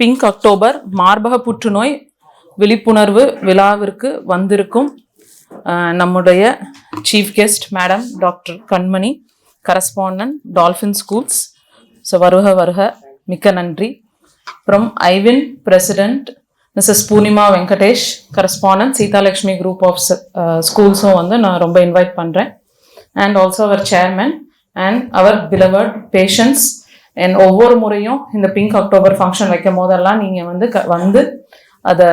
Pink October மார்பக புற்றுநோய் விழிப்புணர்வு விழாவிற்கு வந்திருக்கும் நம்முடைய chief guest madam doctor Kanmani, correspondent dolphin schools. So வருக வருக, மிக்க நன்றி. ஃப்ரம் ஐவின் president mrs Poornima Venkatesh, correspondent Seethalakshmi group of ஸ்கூல்ஸும் வந்து நான் ரொம்ப இன்வைட் பண்ணுறேன். And also our chairman and our beloved patients. And ஒவ்வொரு முறையும் இந்த பிங்க் அக்டோபர் ஃபங்க்ஷன் வைக்கும் போதெல்லாம் நீங்கள் வந்து அதை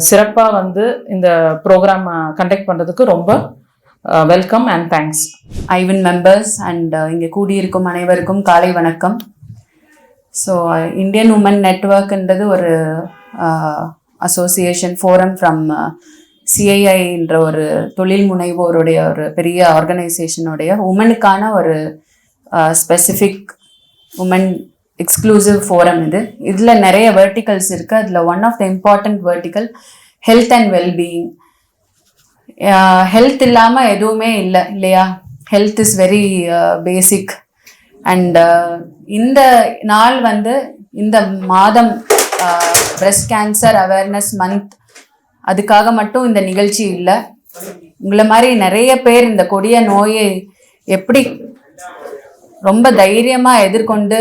சிறப்பாக வந்து இந்த ப்ரோக்ராம் கண்டக்ட் பண்ணுறதுக்கு ரொம்ப வெல்கம் அண்ட் தேங்க்ஸ். ஐவின் மெம்பர்ஸ் அண்ட் இங்கே கூடியிருக்கும் அனைவருக்கும் காலை வணக்கம். ஸோ இந்தியன் உமன் நெட்வொர்க்ன்றது ஒரு அசோசியேஷன் ஃபோரம் ஃப்ரம் சிஐஐன்ற ஒரு தொழில் முனைவோருடைய ஒரு பெரிய ஆர்கனைசேஷனுடைய உமனுக்கான ஒரு ஸ்பெசிஃபிக் உமன் எக்ஸ்க்ளூசிவ் ஃபோரம் இதில் நிறைய வெர்டிகல்ஸ் இருக்குது. அதில் one of the important vertical health and wellbeing. Health இல்லாமல் எதுவுமே இல்லை இல்லையா? Health is very basic. And இந்த நாள் வந்து இந்த மாதம் பிரஸ்ட் கேன்சர் அவேர்னஸ் மந்த், அதுக்காக மட்டும் இந்த நிகழ்ச்சி இல்லை. உங்களை மாதிரி நிறைய பேர் இந்த கொடிய நோயை எப்படி ரொம்ப தைரியமாக எதிர்கொண்டு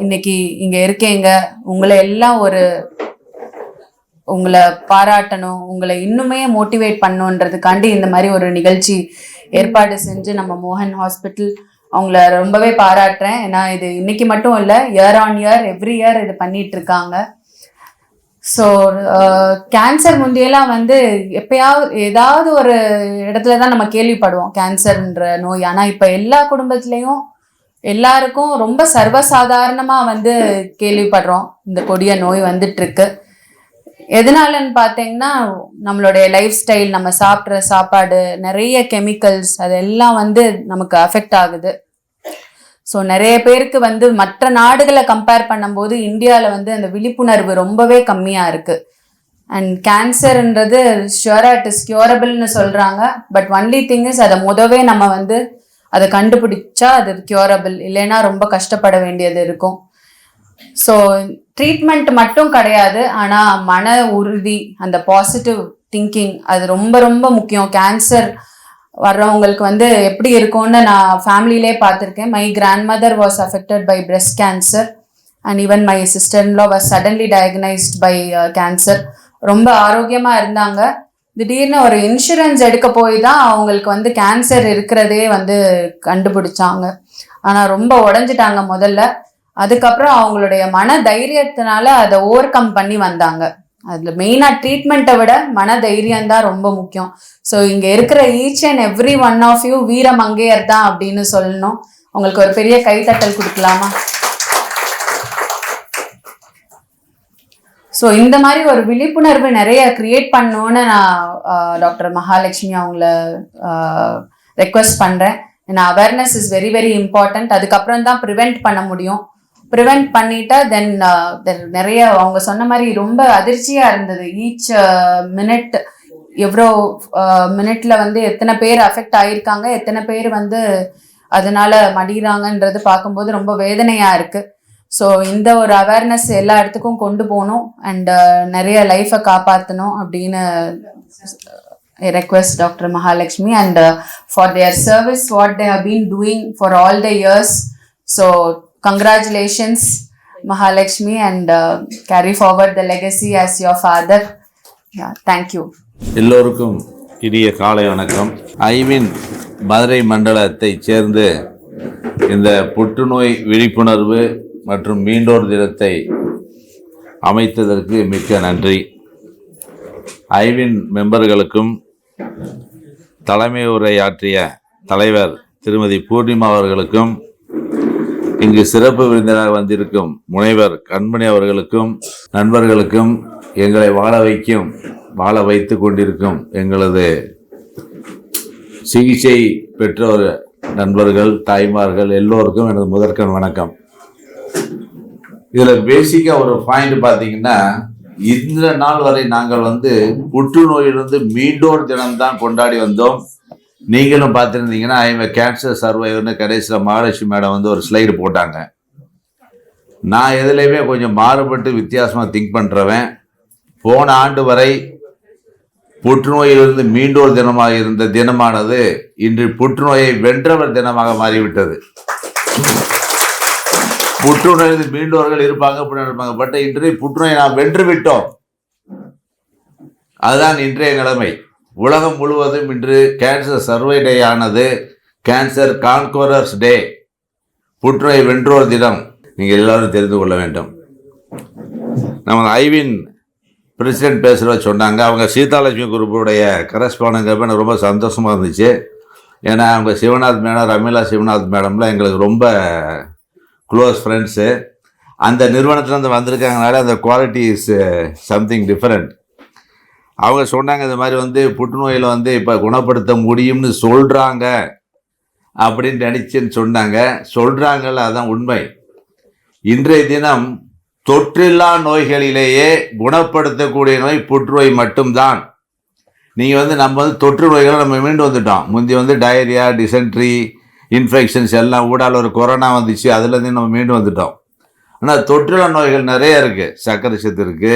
இன்னைக்கு இங்கே இருக்கீங்க. உங்களை எல்லாம் உங்களை பாராட்டணும், உங்களை இன்னுமே மோட்டிவேட் பண்ணணுன்றதுக்காண்டி இந்த மாதிரி ஒரு நிகழ்ச்சி ஏற்பாடு செஞ்சு நம்ம மோகன் ஹாஸ்பிட்டல் அவங்கள ரொம்பவே பாராட்டுறேன். ஏன்னா இது இன்னைக்கு மட்டும் இல்லை, year on year every year இது பண்ணிட்டு இருக்காங்க. ஸோ கேன்சர் முந்தையெல்லாம் வந்து எப்பயாவது ஏதாவது ஒரு இடத்துல தான் நம்ம கேள்விப்படுவோம் கேன்சர்ன்ற நோய். ஆனால் இப்போ எல்லா குடும்பத்துலேயும் எல்லாருக்கும் ரொம்ப சர்வசாதாரணமாக வந்து கேள்விப்படுறோம் இந்த கொடிய நோய் வந்துட்டுருக்கு. எதனாலன்னு பார்த்தீங்கன்னா நம்மளுடைய லைஃப் ஸ்டைல், நம்ம சாப்பிட்ற சாப்பாடு, நிறைய கெமிக்கல்ஸ், அதெல்லாம் வந்து நமக்கு அஃபெக்ட் ஆகுது. ஸோ நிறைய பேருக்கு வந்து மற்ற நாடுகளை கம்பேர் பண்ணும்போது இந்தியாவில் வந்து அந்த விழிப்புணர்வு ரொம்பவே கம்மியாக இருக்குது. அண்ட் கேன்சர்ன்றது ஷுவராக இட் இஸ் கியூரபிள்னு சொல்கிறாங்க. பட் ஒன்லி திங் இஸ் அதை முதவே நம்ம வந்து அதை கண்டுபிடிச்சா அது கியூரபிள், இல்லைன்னா ரொம்ப கஷ்டப்பட வேண்டியது இருக்கும். ஸோ ட்ரீட்மெண்ட் மட்டும் கிடையாது, ஆனால் மன உறுதி, அந்த பாசிட்டிவ் திங்கிங் அது ரொம்ப ரொம்ப முக்கியம். கேன்சர் வர்றவங்களுக்கு வந்து எப்படி இருக்கும்னு நான் ஃபேமிலியிலே பார்த்துருக்கேன். My grandmother was affected by breast cancer and even my sister in law was suddenly diagnosed by cancer. ரொம்ப ஆரோக்கியமாக இருந்தாங்க. திடீர்னு ஒரு இன்சூரன்ஸ் எடுக்க போய் தான் அவங்களுக்கு வந்து கேன்சர் இருக்கிறதே வந்து கண்டுபிடிச்சாங்க. ஆனால் ரொம்ப உடஞ்சிட்டாங்க முதல்ல. அதுக்கப்புறம் அவங்களுடைய மன தைரியத்தினால அதை ஓவர் கம் பண்ணி வந்தாங்க. அதில் மெயினாக ட்ரீட்மெண்ட்டை விட மன தைரியம் தான் ரொம்ப முக்கியம். ஸோ இங்கே இருக்கிற each and every one of you வீர மங்கையர் தான் அப்படின்னு சொல்லணும். உங்களுக்கு ஒரு பெரிய கைத்தட்டல் கொடுக்கலாமா? ஸோ இந்த மாதிரி ஒரு விழிப்புணர்வு நிறைய கிரியேட் பண்ணணுன்னு நான் டாக்டர் மகாலட்சுமி அவங்கள ரெக்வெஸ்ட் பண்ணுறேன். ஏன்னா awareness is very very important. அதுக்கப்புறம் தான் ப்ரிவெண்ட் பண்ண முடியும். ப்ரிவெண்ட் பண்ணிட்டா தென் நிறைய அவங்க சொன்ன மாதிரி ரொம்ப அதிர்ச்சியாக இருந்தது. ஈச் மினிட் எவ்வளோ மினிட்ல வந்து எத்தனை பேர் அஃபெக்ட் ஆகியிருக்காங்க, எத்தனை பேர் வந்து அதனால மடிகிறாங்கன்றது பார்க்கும்போது ரொம்ப வேதனையாக இருக்குது. ஸோ இந்த ஒரு அவேர்னஸ் எல்லா இடத்துக்கும் கொண்டு போகணும் அண்ட் நிறைய லைஃப்பை காப்பாற்றணும் அப்படின்னு request Dr. Mahalakshmi and for their service what they have been doing for all the years. So congratulations Mahalakshmi and carry forward the legacy as your father. Yeah, thank you. எல்லோருக்கும் இனிய காலை வணக்கம். ஐவின் மதுரை மண்டலத்தை சேர்ந்து இந்த புற்றுநோய் விழிப்புணர்வு மற்றும் மீண்டோர் தினத்தை அமைத்ததற்கு மிக்க நன்றி. ஐவின் மெம்பர்களுக்கும் தலைமை உரையாற்றிய தலைவர் திருமதி பூர்ணிமா அவர்களுக்கும், இங்கு சிறப்பு விருந்தினராக வந்திருக்கும் முனைவர் கண்மணி அவர்களுக்கும், நண்பர்களுக்கும், எங்களை வாழ வைத்து கொண்டிருக்கும் எங்களது சிகிச்சை பெற்றோர் நண்பர்கள், தாய்மார்கள் எல்லோருக்கும் எனது முதற்கண் வணக்கம். இதில் பேசிக்காக ஒரு பாயிண்ட் பார்த்தீங்கன்னா, இந்த நாள் வரை நாங்கள் வந்து புற்றுநோயிலிருந்து மீண்டோர் தினம்தான் கொண்டாடி வந்தோம். நீங்களும் பார்த்துருந்தீங்கன்னா ஐஎம் கேன்சர் சர்வைவர்னு கடைசியில் மகாலட்சுமி மேடம் வந்து ஒரு ஸ்லைடு போட்டாங்க. நான் எதுலேயுமே கொஞ்சம் மாறுபட்டு வித்தியாசமாக திங்க் பண்ணுறவன். போன ஆண்டு வரை புற்றுநோயிலிருந்து மீண்டோர் தினமாக இருந்த தினமானது இன்று புற்றுநோயை வென்றவர் தினமாக மாறிவிட்டது. புற்றுநோயிலிருந்து மீண்டோர்கள் இருப்பாங்க, பட் இன்று புற்றுநோயை நாம் வென்று விட்டோம். அதுதான் இன்றைய நிலைமை. உலகம் முழுவதும் இன்று கேன்சர் சர்வே டே ஆனது கேன்சர் கான்கோரர்ஸ் டே, புற்றுநோயை வென்றோர் தினம். நீங்கள் எல்லாரும் தெரிந்து கொள்ள வேண்டும். நம்ம ஐவின் பிரசிடென்ட் பேசுகிற சொன்னாங்க, அவங்க சீதாலட்சுமி குரூப்புடைய கரஸ்பாண்டுங்கிறப்ப எனக்கு ரொம்ப சந்தோஷமாக இருந்துச்சு. ஏன்னா அவங்க சிவநாத் மேடம், ரமீலா சிவநாத் மேடம்லாம் எங்களுக்கு ரொம்ப க்ளோஸ் ஃப்ரெண்ட்ஸு. அந்த நிறுவனத்துலேருந்து வந்திருக்காங்கனால அந்த குவாலிட்டி இஸ் சம்திங் டிஃப்ரெண்ட். அவங்க சொன்னாங்க, இந்த மாதிரி புற்றுநோயில் இப்போ குணப்படுத்த முடியும்னு சொல்கிறாங்க அப்படின்னு நினச்சின்னு சொன்னாங்க. சொல்கிறாங்கல்ல, அதான் உண்மை. இன்றைய தினம் தொற்றில்லா நோய்களிலேயே குணப்படுத்தக்கூடிய நோய் புற்றுநோய் மட்டும்தான். நீங்கள் நம்ம தொற்று நோய்களை நம்ம மீண்டு வந்துட்டோம். முந்தி டயரியா, டிசென்ட்ரி, இன்ஃபெக்ஷன்ஸ் எல்லாம் ஊடால ஒரு கொரோனா வந்துச்சு, அதுலேருந்து நம்ம மீண்டு வந்துட்டோம். ஆனால் தொற்றுள்ள நோய்கள் நிறைய இருக்குது. சர்க்கரை சத்து இருக்குது,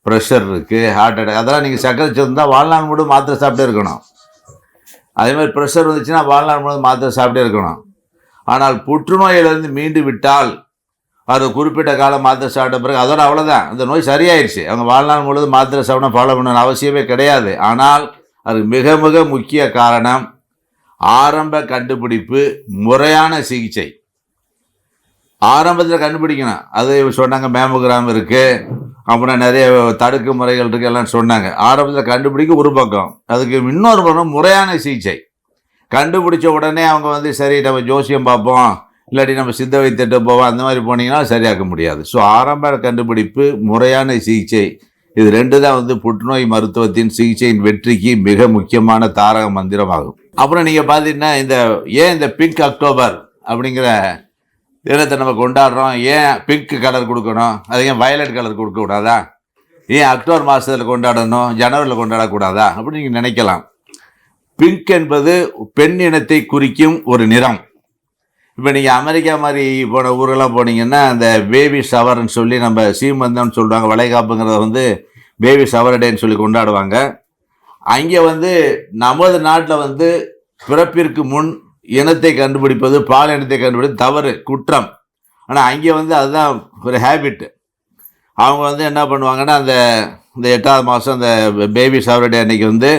ப்ரெஷர் இருக்குது, ஹார்ட் அட்டாக். அதெல்லாம் நீங்கள் சர்க்கரை சத்து இருந்தால் வாழ்நாள் முழு மாத்திரை சாப்பிட்டே இருக்கணும். அதே மாதிரி ப்ரெஷர் வந்துச்சுன்னா வாழ்நாள் முழு மாத்திரை சாப்பிட்டே இருக்கணும். ஆனால் புற்றுநோயிலிருந்து மீண்டு விட்டால் அது குறிப்பிட்ட காலம் மாத்திரை சாப்பிட்ட பிறகு அதோட அவ்வளோதான், அந்த நோய் சரியாயிடுச்சு. அவங்க வாழ்நாள் முழுவதும் மாத்திரை சாப்பிடணும், ஃபாலோ பண்ணணும் அவசியமே கிடையாது. ஆனால் அதுக்கு மிக மிக முக்கிய காரணம் ஆரம்ப கண்டுபிடிப்பு, முறையான சிகிச்சை. ஆரம்பத்தில் கண்டுபிடிக்கணும். அது சொன்னாங்க, மேமோகிராம் இருக்குது, அப்புறம் நிறைய தடுக்கு முறைகள் இருக்குது எல்லாம் சொன்னாங்க. ஆரம்பத்தில் கண்டுபிடிக்க ஒரு பக்கம், அதுக்கு இன்னொரு பக்கம் முறையான சிகிச்சை. கண்டுபிடிச்ச உடனே அவங்க சரி நம்ம ஜோசியம் பார்ப்போம், இல்லாட்டி நம்ம சித்த வைத்தியத்தை போவோம், அந்த மாதிரி போனீங்கன்னா சரியாக்க முடியாது. ஸோ ஆரம்ப கண்டுபிடிப்பு, முறையான சிகிச்சை, இது ரெண்டு தான் புற்றுநோய் மருத்துவத்தின் சிகிச்சையின் வெற்றிக்கு மிக முக்கியமான தாரக மந்திரமாகும். அப்புறம் நீங்கள் பார்த்தீங்கன்னா இந்த பிங்க் அக்டோபர் அப்படிங்கிற தினத்தை நம்ம கொண்டாடுறோம். ஏன் பிங்க் கலர் கொடுக்கணும், அது ஏன் வயலட் கலர் கொடுக்கக்கூடாதா, ஏன் அக்டோபர் மாதத்தில் கொண்டாடணும், ஜனவரியில் கொண்டாடக்கூடாதா அப்படின்னு நீங்கள் நினைக்கலாம். பிங்க் என்பது பெண் இனத்தை குறிக்கும் ஒரு நிறம். இப்போ நீங்கள் அமெரிக்கா மாதிரி போன ஊரெல்லாம் போனீங்கன்னா அந்த பேபி ஷவர்னு சொல்லி, நம்ம சீமந்தம்னு சொல்லுவாங்க, வளைகாப்புங்கிறத பேபி ஷவர் டேன்னு சொல்லி கொண்டாடுவாங்க. அங்கே நமது நாட்டில் பிறப்பிற்கு முன் இனத்தை கண்டுபிடிப்பது, பால் இனத்தை கண்டுபிடிப்பது தவறு, குற்றம். ஆனால் அங்கே அதுதான் ஒரு ஹேபிட்டு. அவங்க என்ன பண்ணுவாங்கன்னா, இந்த 8ஆவது மாதம் அந்த பேபி ஷவர் டே அன்றைக்கி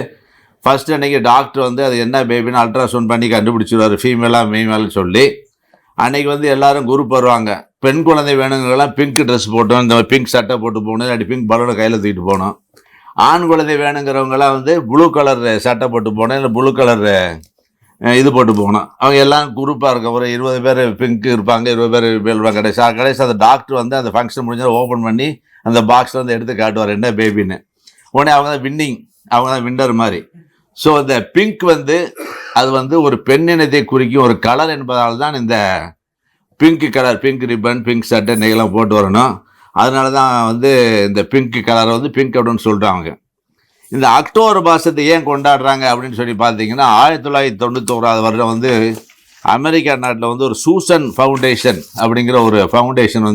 ஃபஸ்ட்டு அன்றைக்கி டாக்டர் அது என்ன பேபின்னு அல்ட்ராசவுண்ட் பண்ணி கண்டுபிடிச்சிடுவார், ஃபீமேலாக மெய்மேல்னு சொல்லி. அன்றைக்கி எல்லோரும் குரூப் வருவாங்க. பெண் குழந்தை வேணுங்கிறலாம் பிங்க் ட்ரெஸ் போட்டோம், இந்த பிங்க் சட்டை போட்டு போகணும், இல்லாட்டி பிங்க் பலூனை கையில் தூக்கிட்டு போகணும். ஆண் குழந்தை வேணுங்கிறவங்களாம் ப்ளூ கலர் சட்டை போட்டு போகணும், இல்லை ப்ளூ கலர் இது போட்டு போகணும். அவங்க எல்லாம் குரூப்பாக இருக்கும். ஒரு 20 பேர் பிங்க் இருப்பாங்க, 20 பேர் இருப்பாங்க. கடைசி அந்த டாக்டர் அந்த ஃபங்க்ஷன் முடிஞ்சால் ஓப்பன் பண்ணி அந்த பாக்ஸில் எடுத்து காட்டுவார் என்ன பேபின்னு. உடனே அவங்க தான் வின்னிங், அவங்க தான் வின்னர் மாதிரி. ஸோ இந்த பிங்க் அது ஒரு பெண் இனத்தை குறிக்கும் ஒரு கலர் என்பதால் தான் இந்த pink colour, pink ribbon, pink சட்டை நெய்லாம் போட்டு வரணும். அதனால தான் இந்த பிங்க் கலரை பிங்க் அப்படின்னு சொல்கிறாங்க. இந்த அக்டோபர் மாதத்தை ஏன் கொண்டாடுறாங்க அப்படின்னு சொல்லி பார்த்தீங்கன்னா, 1991 வருடம் அமெரிக்கா நாட்டில் ஒரு சூசன் ஃபவுண்டேஷன் அப்படிங்கிற ஒரு ஃபவுண்டேஷன்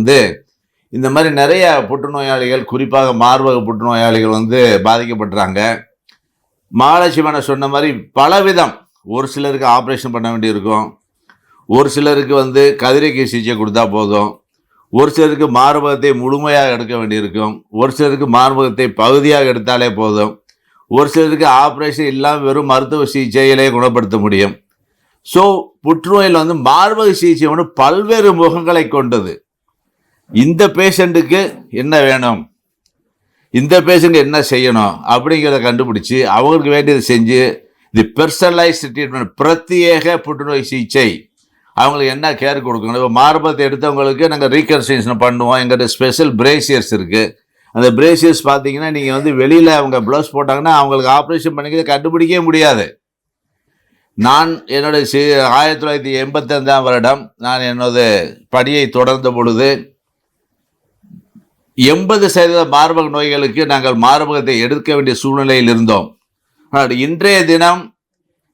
இந்த மாதிரி நிறைய புற்றுநோயாளிகள், குறிப்பாக மார்பக புற்றுநோயாளிகள் பாதிக்கப்பட்டுறாங்க. மகாலட்சுமி சொன்ன மாதிரி பலவிதம், ஒரு சிலருக்கு ஆப்ரேஷன் பண்ண வேண்டியிருக்கும், ஒரு சிலருக்கு கதிரைக்கு சிகிச்சை கொடுத்தா போதும், ஒரு சிலருக்கு மார்பகத்தை முழுமையாக எடுக்க வேண்டியிருக்கும், ஒரு சிலருக்கு மார்பகத்தை பகுதியாக எடுத்தாலே போதும், ஒரு சிலருக்கு ஆப்ரேஷன் இல்லாமல் வெறும் மருத்துவ சிகிச்சையிலே குணப்படுத்த முடியும். ஸோ புற்றுநோயில் மார்பக சிகிச்சை பல்வேறு முகங்களை கொண்டது. இந்த பேஷண்ட்டுக்கு என்ன வேணும், இந்த பேஷண்ட் என்ன செய்யணும் அப்படிங்கிறத கண்டுபிடிச்சி அவங்களுக்கு வேண்டியதை செஞ்சு தி பெர்சனலைஸ்டு ட்ரீட்மெண்ட், பிரத்யேக புற்றுநோய் சிகிச்சை, அவங்களுக்கு என்ன கேர் கொடுக்கணும். இப்போ மார்பகத்தை எடுத்தவங்களுக்கு நாங்கள் ரீகன்ஸ்ட்ரக்ஷன் பண்ணுவோம். எங்கிட்ட ஸ்பெஷல் பிரேசியர்ஸ் இருக்குது. அந்த பிரேசியர்ஸ் பார்த்தீங்கன்னா நீங்கள் வெளியில் அவங்க ப்ளவுஸ் போட்டாங்கன்னா அவங்களுக்கு ஆப்ரேஷன் பண்ணிக்க கண்டுபிடிக்கவே முடியாது. நான் என்னுடைய 1985 வருடம் நான் என்னோட பணியை தொடர்ந்த பொழுது 80% மார்பக நோய்களுக்கு நாங்கள் மார்பகத்தை எடுக்க வேண்டிய சூழ்நிலையில் இருந்தோம். இன்றைய தினம்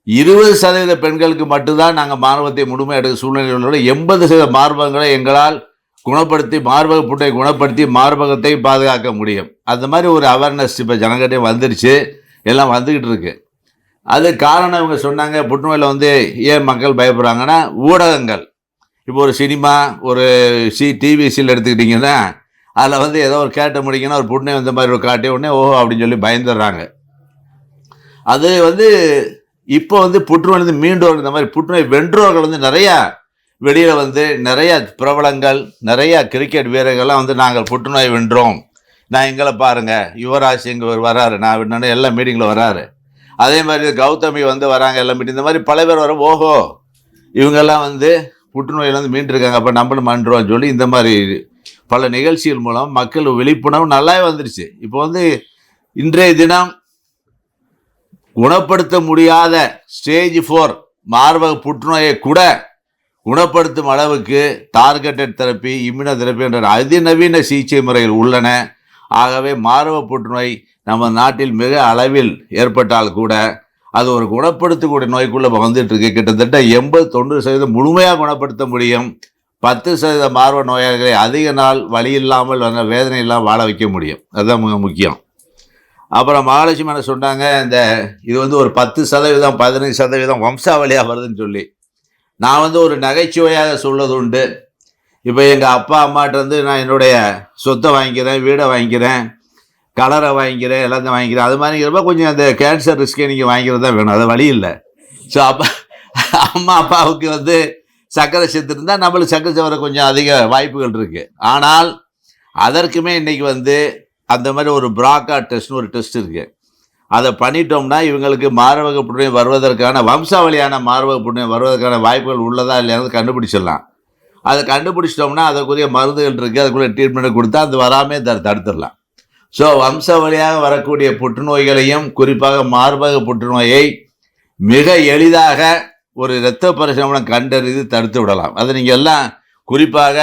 20% பெண்களுக்கு மட்டும்தான் நாங்கள் மார்பகத்தை முழுமையாக எடுக்க சூழ்நிலையில் உள்ளோம். 80% மார்பகங்களை எங்களால் குணப்படுத்தி மார்பக புற்றை குணப்படுத்தி மார்பகத்தை பாதுகாக்க முடியும். அந்த மாதிரி ஒரு அவேர்னஸ் இப்போ ஜனங்கிட்டே வந்துருச்சு, எல்லாம் வந்துக்கிட்டு இருக்கு. அது காரணம் இவங்க சொன்னாங்க, புற்றுநோயில் வந்து ஏன் மக்கள் பயப்படுறாங்கன்னா ஊடகங்கள். இப்போ ஒரு சினிமா, ஒரு டிவி சீல் எடுத்துக்கிட்டிங்கன்னா அதில் வந்து ஏதோ ஒரு கேட்ட முடிங்கன்னா ஒரு புற்றுநோய் வந்த மாதிரி ஒரு காட்டி உடனே ஓஹோ அப்படின்னு சொல்லி பயந்துடுறாங்க. அது வந்து இப்போ வந்து புற்றுநோய் மீண்டும் இந்த மாதிரி புற்றுநோய் வென்றோர்கள் வந்து நிறையா வெளியில் வந்து நிறைய பிரபலங்கள், நிறைய கிரிக்கெட் வீரர்கள்லாம் வந்து நாங்கள் புற்றுநோய் வென்றோம், நான் எங்களை பாருங்கள், யுவராஜ் இங்கே வராரு, நான் விட்டு எல்லா மீட்டிங்கில் வராரு. அதே மாதிரி கௌதமி வந்து வராங்க எல்லா மீட்டிங். இந்த மாதிரி பல பேர் வர ஓஹோ இவங்கெல்லாம் வந்து புற்றுநோயிலேருந்து மீண்டிருக்காங்க, அப்போ நம்மளும் மன்றோம்னு சொல்லி இந்த மாதிரி பல நிகழ்ச்சிகள் மூலம் மக்கள் விழிப்புணர்வு நல்லாவே வந்துருச்சு. இப்போ வந்து இன்றைய தினம் குணப்படுத்த முடியாத ஸ்டேஜ் 4 மார்பக புற்றுநோயை கூட குணப்படுத்தும் அளவுக்கு டார்கெட்டட் தெரப்பி, இம்யூனோதெரப்பி என்ற அதிநவீன சிகிச்சை முறைகள் உள்ளன. ஆகவே மார்பக புற்றுநோய் நம்ம நாட்டில் மிக அளவில் ஏற்பட்டால் கூட அது ஒரு குணப்படுத்தக்கூடிய நோய்க்குள்ளே வந்துட்டு இருக்கு. கிட்டத்தட்ட 80-90% முழுமையாக குணப்படுத்த முடியும். 10% மார்பக நோயாளிகளை அதிக நாள் வலி இல்லாமல் வேதனை இல்லாமல் வாழ வைக்க முடியும். அதுதான் மிக முக்கியம். அப்புறம் மகாலட்சுமி என்ன சொன்னாங்க, இந்த இது வந்து ஒரு 10% 15% வம்சாவளியாக வருதுன்னு சொல்லி. நான் வந்து ஒரு நகைச்சுவையாக சொல்வது உண்டு. இப்போ எங்கள் அப்பா அம்மாட்ட வந்து நான் என்னுடைய சொத்தை வாங்கிக்கிறேன், வீடை வாங்கிக்கிறேன், கலரை வாங்கிக்கிறேன், எல்லாத்தையும் வாங்கிக்கிறேன். அது மாதிரிங்கிறப்ப கொஞ்சம் அந்த கேன்சர் ரிஸ்க்கே நீங்கள் வாங்கிக்கிறது தான் வேணும், அது வழி இல்லை. ஸோ அம்மா அப்பாவுக்கு வந்து சர்க்கரை செத்து இருந்தால் நம்மளுக்கு சர்க்கரை வர கொஞ்சம் அதிக வாய்ப்புகள் இருக்குது. ஆனால் அதற்குமே இன்றைக்கி வந்து அந்த மாதிரி ஒரு பிராக்கா டெஸ்ட்னு ஒரு டெஸ்ட் இருக்குது. அதை பண்ணிட்டோம்னா இவங்களுக்கு மார்பக புற்றுநோய் வருவதற்கான வம்சாவளியான மார்பக புற்றுநோய் வருவதற்கான வாய்ப்புகள் உள்ளதா இல்லையானது கண்டுபிடிச்சிடலாம். அதை கண்டுபிடிச்சிட்டோம்னா அதுக்குரிய மருந்துகள் இருக்குது, அதுக்குரிய ட்ரீட்மெண்ட்டை கொடுத்தா அது வராமே தடுத்துடலாம். ஸோ வம்சாவளியாக வரக்கூடிய புற்றுநோய்களையும் குறிப்பாக மார்பக புற்றுநோயை மிக எளிதாக ஒரு இரத்த பரிசோதனை கண்டறிந்து தடுத்து விடலாம். அதை நீங்கள் எல்லாம் குறிப்பாக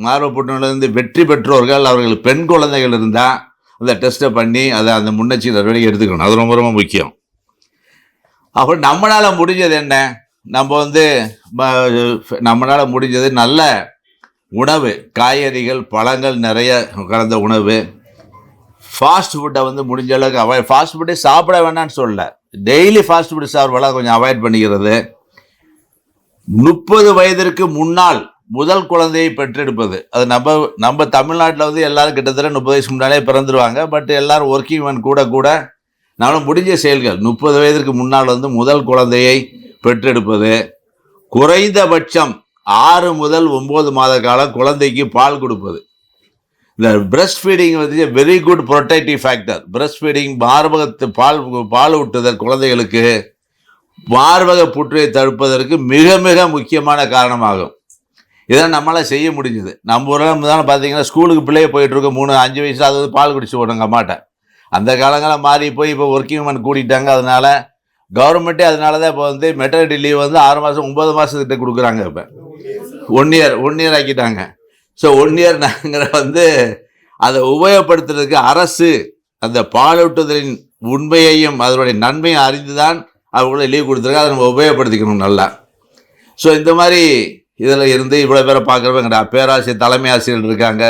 மார்பக புற்றுநோயிலிருந்து வெற்றி பெற்றோர்கள், அவர்கள் பெண் குழந்தைகள் இருந்தால் அந்த டெஸ்ட்டை பண்ணி அதை அந்த முன்னெச்சரிக்கை நடவடிக்கை எடுத்துக்கணும். அது ரொம்ப ரொம்ப முக்கியம். அப்போ நம்மளால் முடிஞ்சது என்ன, நம்ம வந்து நம்மளால் முடிஞ்சது நல்ல உணவு, காய்கறிகள், பழங்கள் நிறைய கலந்த உணவு. ஃபாஸ்ட் ஃபுட்டை வந்து முடிஞ்ச அளவுக்கு அவாய்ட். ஃபாஸ்ட் ஃபுட்டே சாப்பிட வேண்டாம்னு சொல்லலை, டெய்லி ஃபாஸ்ட் ஃபுட்டு சாப்பிட்றவெல்லாம் கொஞ்சம் அவாய்ட் பண்ணிக்கிறது. 30 வயதிற்கு முன்னால் முதல் குழந்தையை பெற்றெடுப்பது, அது நம்ம தமிழ்நாட்டில் வந்து எல்லாரும் கிட்டத்தட்ட 30 வயசுக்கு முன்னாலே பிறந்துருவாங்க. பட் எல்லாரும் ஒர்க்கிங் மேன் கூட நம்மளும் முடிஞ்ச செயல்கள் 30 வயதிற்கு முன்னால் வந்து முதல் குழந்தையை பெற்றெடுப்பது. குறைந்தபட்சம் 6 முதல் 9 மாத காலம் குழந்தைக்கு பால் கொடுப்பது. இந்த பிரஸ்ட் ஃபீடிங் வந்து very good protective factor. Breast feeding மார்பகத்து பால் ஊட்டுதல் குழந்தைகளுக்கு மார்பக புற்றுநோயை தடுப்பதற்கு மிக மிக முக்கியமான காரணமாகும். இதெல்லாம் நம்மளால் செய்ய முடிஞ்சது. நம்ம ஊரில் முதல்ல பார்த்தீங்கன்னா ஸ்கூலுக்கு பிள்ளைய போயிட்டுருக்கோம் 3-5 வயசு, அது வந்து பால் குடிச்சு போடுங்க அம்மாட்ட. அந்த காலங்களில் மாறி போய் இப்போ ஒர்க்கிங் மேன் கூட்டிட்டாங்க. அதனால் கவர்மெண்ட்டே அதனால தான் இப்போ வந்து மெட்டர்னிட்டி லீவ் வந்து 6 மாதம் 9 மாதத்துக்கிட்ட கொடுக்குறாங்க. இப்போ 1 இயர் ஆக்கிட்டாங்க. ஸோ 1 இயர் நாங்கிற வந்து அதை உபயோகப்படுத்துறதுக்கு அரசு அந்த பாலூட்டுதலின் உண்மையையும் அதனுடைய நன்மையும் அறிந்து தான் அவங்கள லீவ் கொடுத்துருக்காங்க. அதை நம்ம உபயோகப்படுத்திக்கணும் நல்லா. ஸோ இந்த மாதிரி இதில் இருந்து இவ்வளோ பேரை பார்க்குறவங்க பேராசிரியர், தலைமை ஆசிரியர்கள் இருக்காங்க,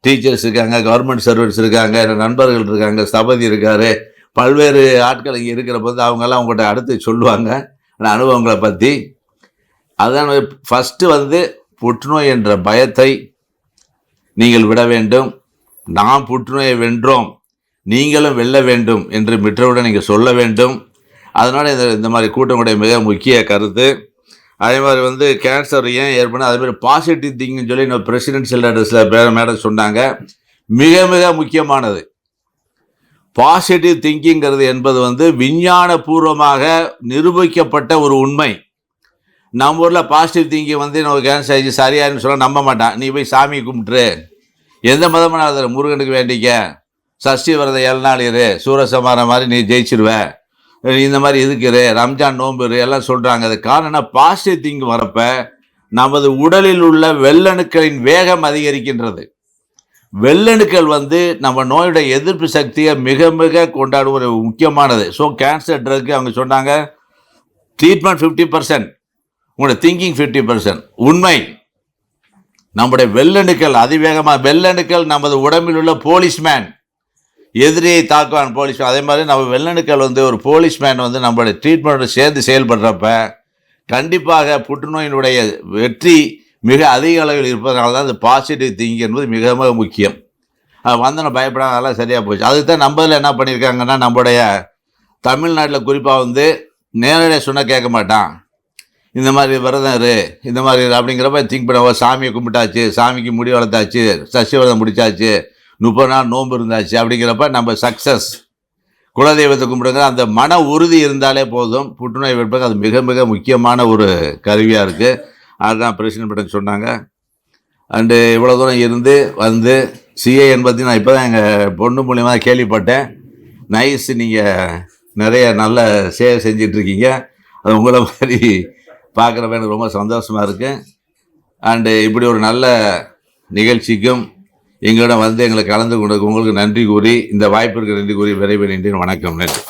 டீச்சர்ஸ் இருக்காங்க, கவர்மெண்ட் சர்வன்ட்ஸ் இருக்காங்க, நண்பர்கள் இருக்காங்க, ஸ்தபதி இருக்கார், பல்வேறு ஆட்கள் இங்கே இருக்கிற போது அவங்கெல்லாம் அவங்கள்ட்ட அடுத்து சொல்லுவாங்க அனுபவங்களை பற்றி. அதுதான் ஃபஸ்ட்டு வந்து புற்றுநோய் என்ற பயத்தை நீங்கள் விட வேண்டும். நாம் புற்றுநோயை வென்றோம், நீங்களும் வெல்ல வேண்டும் என்று மிற்றவுடன் நீங்கள் சொல்ல வேண்டும். அதனால் இந்த மாதிரி கூட்டங்களுடைய மிக முக்கிய கருத்து. அதே மாதிரி வந்து கேன்சர் ஏன் ஏற்படும், அதே மாதிரி பாசிட்டிவ் திங்கிங்னு சொல்லி நம்ம பிரசிடென்ஷியல் அட்ரஸில் மேடம் சொன்னாங்க. மிக மிக முக்கியமானது பாசிட்டிவ் திங்கிங்கிறது என்பது வந்து விஞ்ஞானபூர்வமாக நிரூபிக்கப்பட்ட ஒரு உண்மை. நம்ம ஊரில் பாசிட்டிவ் திங்கிங் வந்து நம்ம கேன்சர் ஆகிடுச்சு சரியாருன்னு சொல்ல நம்ப மாட்டான். நீ போய் சாமி கும்பிட்டுரு, எந்த மதமான முருகனுக்கு வேண்டிக்க, சஷ்டி விரத 7 நாள் இரு, சூரசமாரம் மாதிரி நீ ஜெயிச்சிருவ, இந்த மாதிரி இதுக்குரு, ரம்ஜான் நோம்புரு எல்லாம் சொல்கிறாங்க. அது காரணம் பாசிட்டிவ் திங்க் வரப்ப நமது உடலில் உள்ள வெள்ளணுக்களின் வேகம் அதிகரிக்கின்றது. வெள்ளணுக்கள் வந்து நம்ம நோயுடைய எதிர்ப்பு சக்தியை மிக மிக கொண்டாடும் ஒரு முக்கியமானது. ஸோ கேன்சர் ட்ரக்கு அவங்க சொன்னாங்க ட்ரீட்மெண்ட் 50%, உங்களோட திங்கிங் 50%. உண்மை. நம்முடைய வெள்ளணுக்கள் அதிவேகமாக வெள்ளணுக்கள் நமது உடம்பில் உள்ள போலீஸ்மேன், எதிரியை தாக்குவான் போலீஸ்மேன். அதே மாதிரி நம்ம வெள்ளணுக்கள் ஒரு போலீஸ்மேன் நம்மளுடைய ட்ரீட்மெண்ட்டோட சேர்ந்து செயல்படுறப்ப கண்டிப்பாக புற்றுநோயினுடைய வெற்றி மிக அதிக அளவில் இருப்பதனால தான் இந்த பாசிட்டிவ் திங்கிங் என்பது மிக மிக முக்கியம். வந்தன பயப்படாத, அதெல்லாம் சரியாக போச்சு. அதுக்கு தான் நம்மதில் என்ன பண்ணியிருக்காங்கன்னா, நம்முடைய தமிழ்நாட்டில் குறிப்பாக நேரடியாக சொன்னால் கேட்க மாட்டான். இந்த மாதிரி விரதம் இரு, இந்த மாதிரி அப்படிங்கிறப்ப திங்க் பண்ண சாமியை கும்பிட்டாச்சு, சாமிக்கு முடி வளர்த்தாச்சு, சஷ்டி விரதம் முடிச்சாச்சு, 30 நாள் நோன்பு இருந்தாச்சு அப்படிங்கிறப்ப நம்ம சக்ஸஸ். குலதெய்வத்தை கும்பிடுங்க, அந்த மன உறுதி இருந்தாலே போதும். புற்றுநோய் வெறுப்புக்கு அது மிக மிக முக்கியமான ஒரு கருவியாக இருக்குது. அதுதான் பிரசிடென்ட் மேடம் சொன்னாங்க. அண்டு இவ்வளோ தூரம் இருந்து சிஏஎன் பற்றி நான் இப்போ தான் எங்கள் பொண்ணு மூலியமாக கேள்விப்பட்டேன். நைஸ், நீங்கள் நிறைய நல்ல சேவை செஞ்சிட்ருக்கீங்க. அது உங்களை மாதிரி பார்க்குறப்ப எனக்கு ரொம்ப சந்தோஷமாக இருக்குது. அண்டு இப்படி ஒரு நல்ல நிகழ்ச்சிக்கும் எங்களிடம் எங்களை கலந்து கொண்டு உங்களுக்கு நன்றி கூறி, இந்த வாய்ப்பிற்கு நன்றி கூறி விரைவில் நின்றேன். வணக்கம், நன்றி.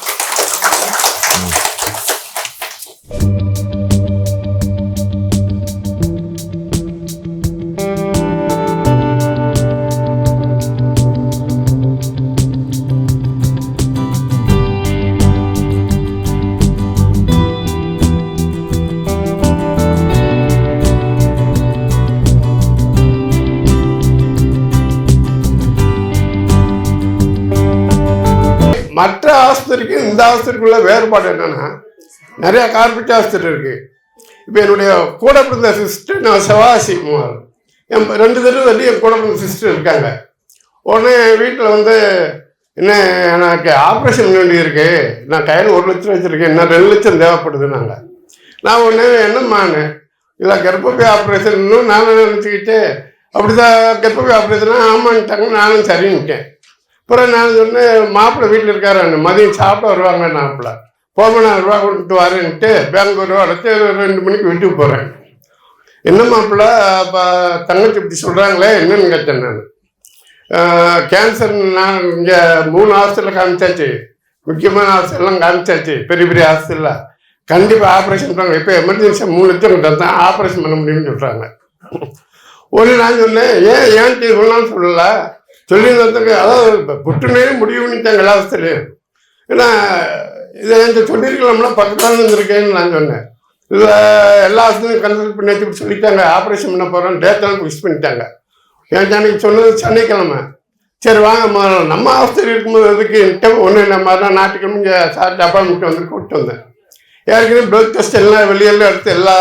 மற்ற ஆஸ்பத்திரிக்கு இந்த ஆஸ்பத்திரிக்குள்ள வேறுபாடு என்னன்னா, நிறைய கார்பரேட் ஆஸ்பத்திரி இருக்கு. இப்போ என்னுடைய கூட பிறந்த சிஸ்டர், நான் சிவாசி குமார், என் 2 தடவை என் கூட பிறந்த சிஸ்டர் இருக்காங்க. உடனே வீட்டில் என்ன எனக்கு ஆப்ரேஷன் வேண்டி இருக்கு, நான் கையில் 1 லட்சம் வச்சுருக்கேன், இன்னும் 2 லட்சம் தேவைப்படுதுன்னாங்க. நான் உடனே என்னம்மான்னு, இல்லை கர்ப்பப்பை ஆப்ரேஷன் இன்னும் நானும் நினச்சிக்கிட்டு, அப்படிதான் கர்ப்பப்பை ஆப்ரேஷனா ஆமான்ட்டாங்க. நானும் சரின்னுட்டேன். அப்புறம் நான் சொன்னேன், மாப்பிள்ளை வீட்டில் இருக்காரு, மதியம் சாப்பிட வருவாங்க, மாப்பிள்ளை போக நான் ரூபா கொடுத்துட்டு வரேன்ட்டு பேங்க் ரூபா அடைச்சி 2 மணிக்கு வீட்டுக்கு போகிறேன். என்ன மாப்பிள்ளை அப்போ தங்கச்சி இப்படி சொல்கிறாங்களே என்னன்னு கேட்டேன். நான் கேன்சர் நான் இங்கே 3 ஹாஸ்பிட்டலில் காமிச்சாச்சு, முக்கியமான ஹாஸ்பிட்டல்லாம் காமிச்சாச்சு, பெரிய பெரிய ஹாஸ்பிட்டலில் கண்டிப்பாக ஆப்ரேஷன் பண்ணுறாங்க. இப்போ எமர்ஜென்சியாக 3 லட்சம் தான் ஆப்ரேஷன் பண்ண முடியும்னு சொல்கிறாங்க. ஒன்று நான் சொன்னேன், ஏன் சொல்லலாம்னு சொல்லலை சொல்லியிருந்ததுக்கு, அதாவது இப்போ புற்றுநோயும் முடிவுன்னுட்டாங்க எல்லா அவஸ்தையிலையும். ஏன்னா இதை என்கிட்ட சொல்லியிருக்கலாம்னா பக்கத்தால் இருந்திருக்கேன்னு நான் சொன்னேன். இதில் எல்லா அவஸ்தையும் கன்சல்ட் பண்ணி இப்படி சொல்லிட்டாங்க, ஆப்ரேஷன் பண்ண போகிறோம், டேட்டெல்லாம் ஃபிக்ஸ் பண்ணிட்டாங்க. என் அன்னைக்கு சொன்னது சனிக்கிழமை. சரி வாங்க நம்ம ஆஸ்பத்திரி இருக்கும்போது எதுக்கு ஒன்று இல்லை மாதிரிலாம் ஞாயிற்றுக்கிழமை இங்கே சார்ஜ் அப்பாயின்மெண்ட் கூப்பிட்டு வந்தேன். ஏற்கனவே பிளட் டெஸ்ட் எல்லாம் வெளியெல்லாம் எடுத்து எல்லா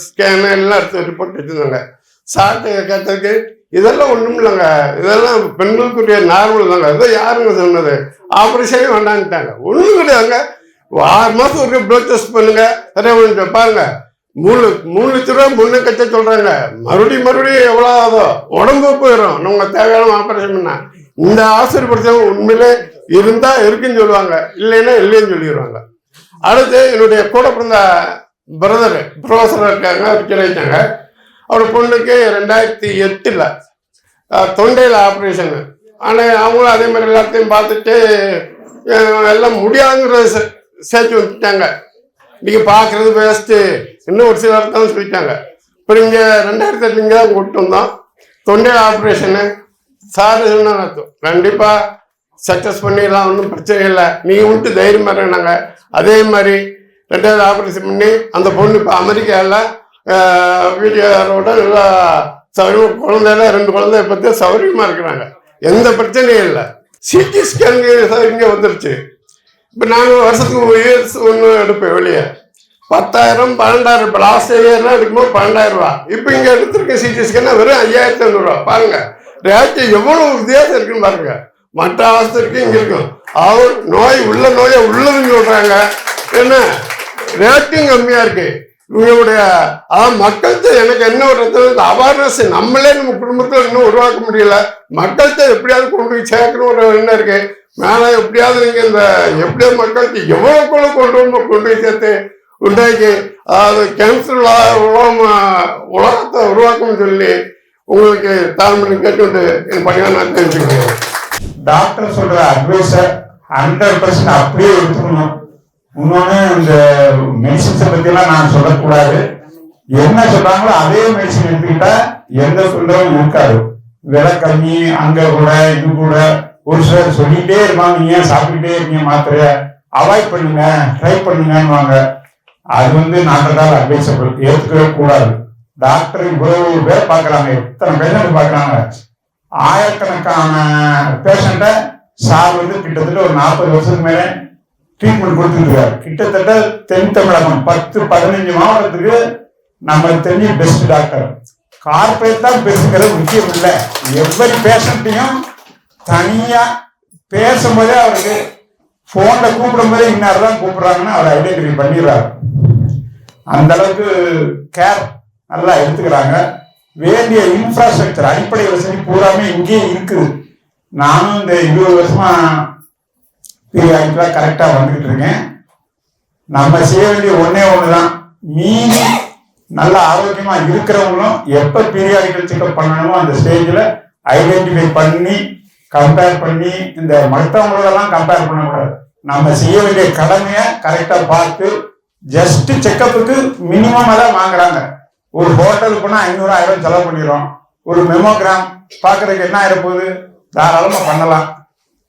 ஸ்கேனு எல்லாம் எடுத்து ரிப்போர்ட் வச்சுருந்தாங்க. சார்ட்டு கேட்டதுக்கு இதெல்லாம் ஒன்றும் இல்லைங்க, இதெல்லாம் பெண்களுக்குரிய நார்மல் தாங்க, இதை யாருங்க சொன்னது, ஆப்ரேஷனே வேண்டான்ட்டாங்க. ஒன்றும் கிடையாதுங்க, 6 மாதம் ஒரு பிளட் டெஸ்ட் பண்ணுங்க, சரியா பாருங்க. 3 லட்ச ரூபா முன்னே கட்ட சொல்கிறாங்க. மறுபடியும் எவ்வளோ ஆகுதோ உடம்பு போயிடும் நம்ம தேவையான ஆப்ரேஷன் பண்ணா. இந்த ஆசிரியர் உண்மையிலே இருந்தால் இருக்குன்னு சொல்லுவாங்க, இல்லைன்னா இல்லைன்னு சொல்லிடுவாங்க. அடுத்து என்னுடைய கூட பிறந்த பிரதர் ப்ரொஃபஸராக இருக்காங்க, விற்கிறாங்க. அவர் பொண்ணுக்கு 2008 தொண்டையில் ஆப்ரேஷனு. ஆனால் அவங்களும் அதே மாதிரி எல்லாத்தையும் பார்த்துட்டு எல்லாம் முடியாதுங்கிறத சேர்த்து வந்துட்டாங்க. நீங்கள் பார்க்குறது வேஸ்ட்டு, இன்னும் ஒரு சில தான் சொல்லிட்டாங்க. இப்போ இங்கே 2008 இங்கே தான் கூப்பிட்டு வந்தோம். தொண்டையில் ஆப்ரேஷனு சார் சொன்னாங்க, கண்டிப்பாக சக்ஸஸ் பண்ணிடலாம், ஒன்றும் பிரச்சனை இல்லை, நீங்கள் விட்டு தைரியமாக இருக்கிறாங்க. அதே மாதிரி 2வது ஆப்ரேஷன் பண்ணி அந்த பொண்ணு இப்போ அமெரிக்காவில் வீடியோட நல்லா சௌகரியமாக, குழந்தையில 2 குழந்தை பற்றி சௌகரியமாக இருக்கிறாங்க, எந்த பிரச்சனையும் இல்லை. சிடி ஸ்கேனுக்கு இங்கே வந்துருச்சு. இப்போ நாங்கள் வருஷத்துக்கு இயர்ஸ் ஒன்று எடுப்பேன் வெளியே, 10,000 12,000. இப்போ லாஸ்ட் இயர்லாம் எடுக்கும்போது 12,000 ரூபா. இப்போ இங்கே எடுத்துருக்க சிடி ஸ்கேனா வெறும் 5,500 ரூபா. பாருங்க ரேட்டு எவ்வளோ வித்தியாசம் இருக்குன்னு பாருங்க. மற்ற ஆஸ்பத்திரிக்கும் இங்கே இருக்கும். அவர் நோய் நோயை உள்ளதுன்னு சொல்கிறாங்க, என்ன ரேட்டும் கம்மியாக இருக்கு. இவங்களுடைய மக்கள்கிட்ட எனக்கு என்ன ஒரு அவேர்னஸ் நம்மளே நம்ம குடும்பத்தில் இன்னும் உருவாக்க முடியல. மக்கள்கிட்ட எப்படியாவது கொண்டு போய் சேர்க்கணும் ஒரு என்ன இருக்கு. மேலே எப்படியாவது நீங்கள் இந்த எப்படியோ மக்களுக்கு எவ்வளோக்குள்ள கொண்டு போய் சேர்த்து உண்டாக்கி அதாவது கேன்சர் உலகத்தை உருவாக்கணும்னு சொல்லி உங்களுக்கு தாழ்மணி கேட்டு என் பணியாக நான் தெரிஞ்சுக்கிறேன். டாக்டர் சொல்ற அட்வைஸை 100% அப்படியே எடுத்துக்கணும். இன்னொன்று இந்த மெடிசின்ஸை பற்றிலாம் நான் சொல்லக்கூடாது. என்ன சொல்றாங்களோ அதே மெடிசன் எடுத்துக்கிட்டா எந்த தொந்தரவும் இருக்காது. விலை கம்மி, அங்க கூட இது கூட ஒரு சிலர் சொல்லிட்டே இருப்பாங்க, நீங்க ஏன் சாப்பிட்டுட்டே இருக்கீங்க மாத்திரைய, அவாய்ட் பண்ணுங்க, ட்ரை பண்ணுங்கன்னு. அது நாட்டதால் அட்வைசபிள், ஏற்றுக்கவே கூடாது. டாக்டர் இவ்வளவு பேர் பாக்குறாங்க, எத்தனை பேஷண்ட் பாக்குறாங்க, ஆயிரக்கணக்கான பேஷண்ட்டை சார் கிட்டத்தட்ட ஒரு 40 வருஷத்துக்கு மேல ட்ரீட்மெண்ட் கொடுத்துருக்காரு. கிட்டத்தட்ட தென் தமிழகம் 10-15 மாவட்டத்துக்கு நம்ம தெரிஞ்ச பெஸ்ட் டாக்டர். கார்பரேட் தான் பெருசுங்கிறது முக்கியம் இல்லை. எவ்வளவு பேஷண்ட்டையும் தனியா பேசும்போதே அவருக்கு போன்ல கூப்பிடும் போதே இன்னார் தான் கூப்பிடுறாங்கன்னு அவர் ஐடென்டிஃபை பண்ணிடுறாரு. அந்த அளவுக்கு கேர் நல்லா எடுத்துக்கிறாங்க. வேண்டிய இன்ஃப்ராஸ்ட்ரக்சர், அடிப்படை வசதி பூராமே இங்கேயே இருக்குது. நானும் இந்த 20 வருஷமா பீரியாடிக்கலா கரெக்டா வந்துகிட்டு இருக்கேன். நம்ம செய்ய வேண்டிய ஒண்ணுதான், மீதி நல்ல ஆரோக்கியமா இருக்கிறவங்களும் எப்ப பீரியாடிக்கல் செக்அப் பண்ணணுமோ அந்த ஸ்டேஜ்ல ஐடென்டிஃபை பண்ணி கம்பேர் பண்ணி, இந்த மற்றவங்களெல்லாம் கம்பேர் பண்ணக்கூடாது. நம்ம செய்ய வேண்டிய கடமையை கரெக்டா பார்த்து, ஜஸ்ட் செக்கப்புக்கு மினிமம் தான் வாங்குறாங்க. ஒரு ஹோட்டலுக்கு போனா 500-1000 செலவு பண்ணிடுறோம். ஒரு மெமோகிராம் பாக்குறதுக்கு என்ன ஆயிரப்போகுது, தாராளமா பண்ணலாம்.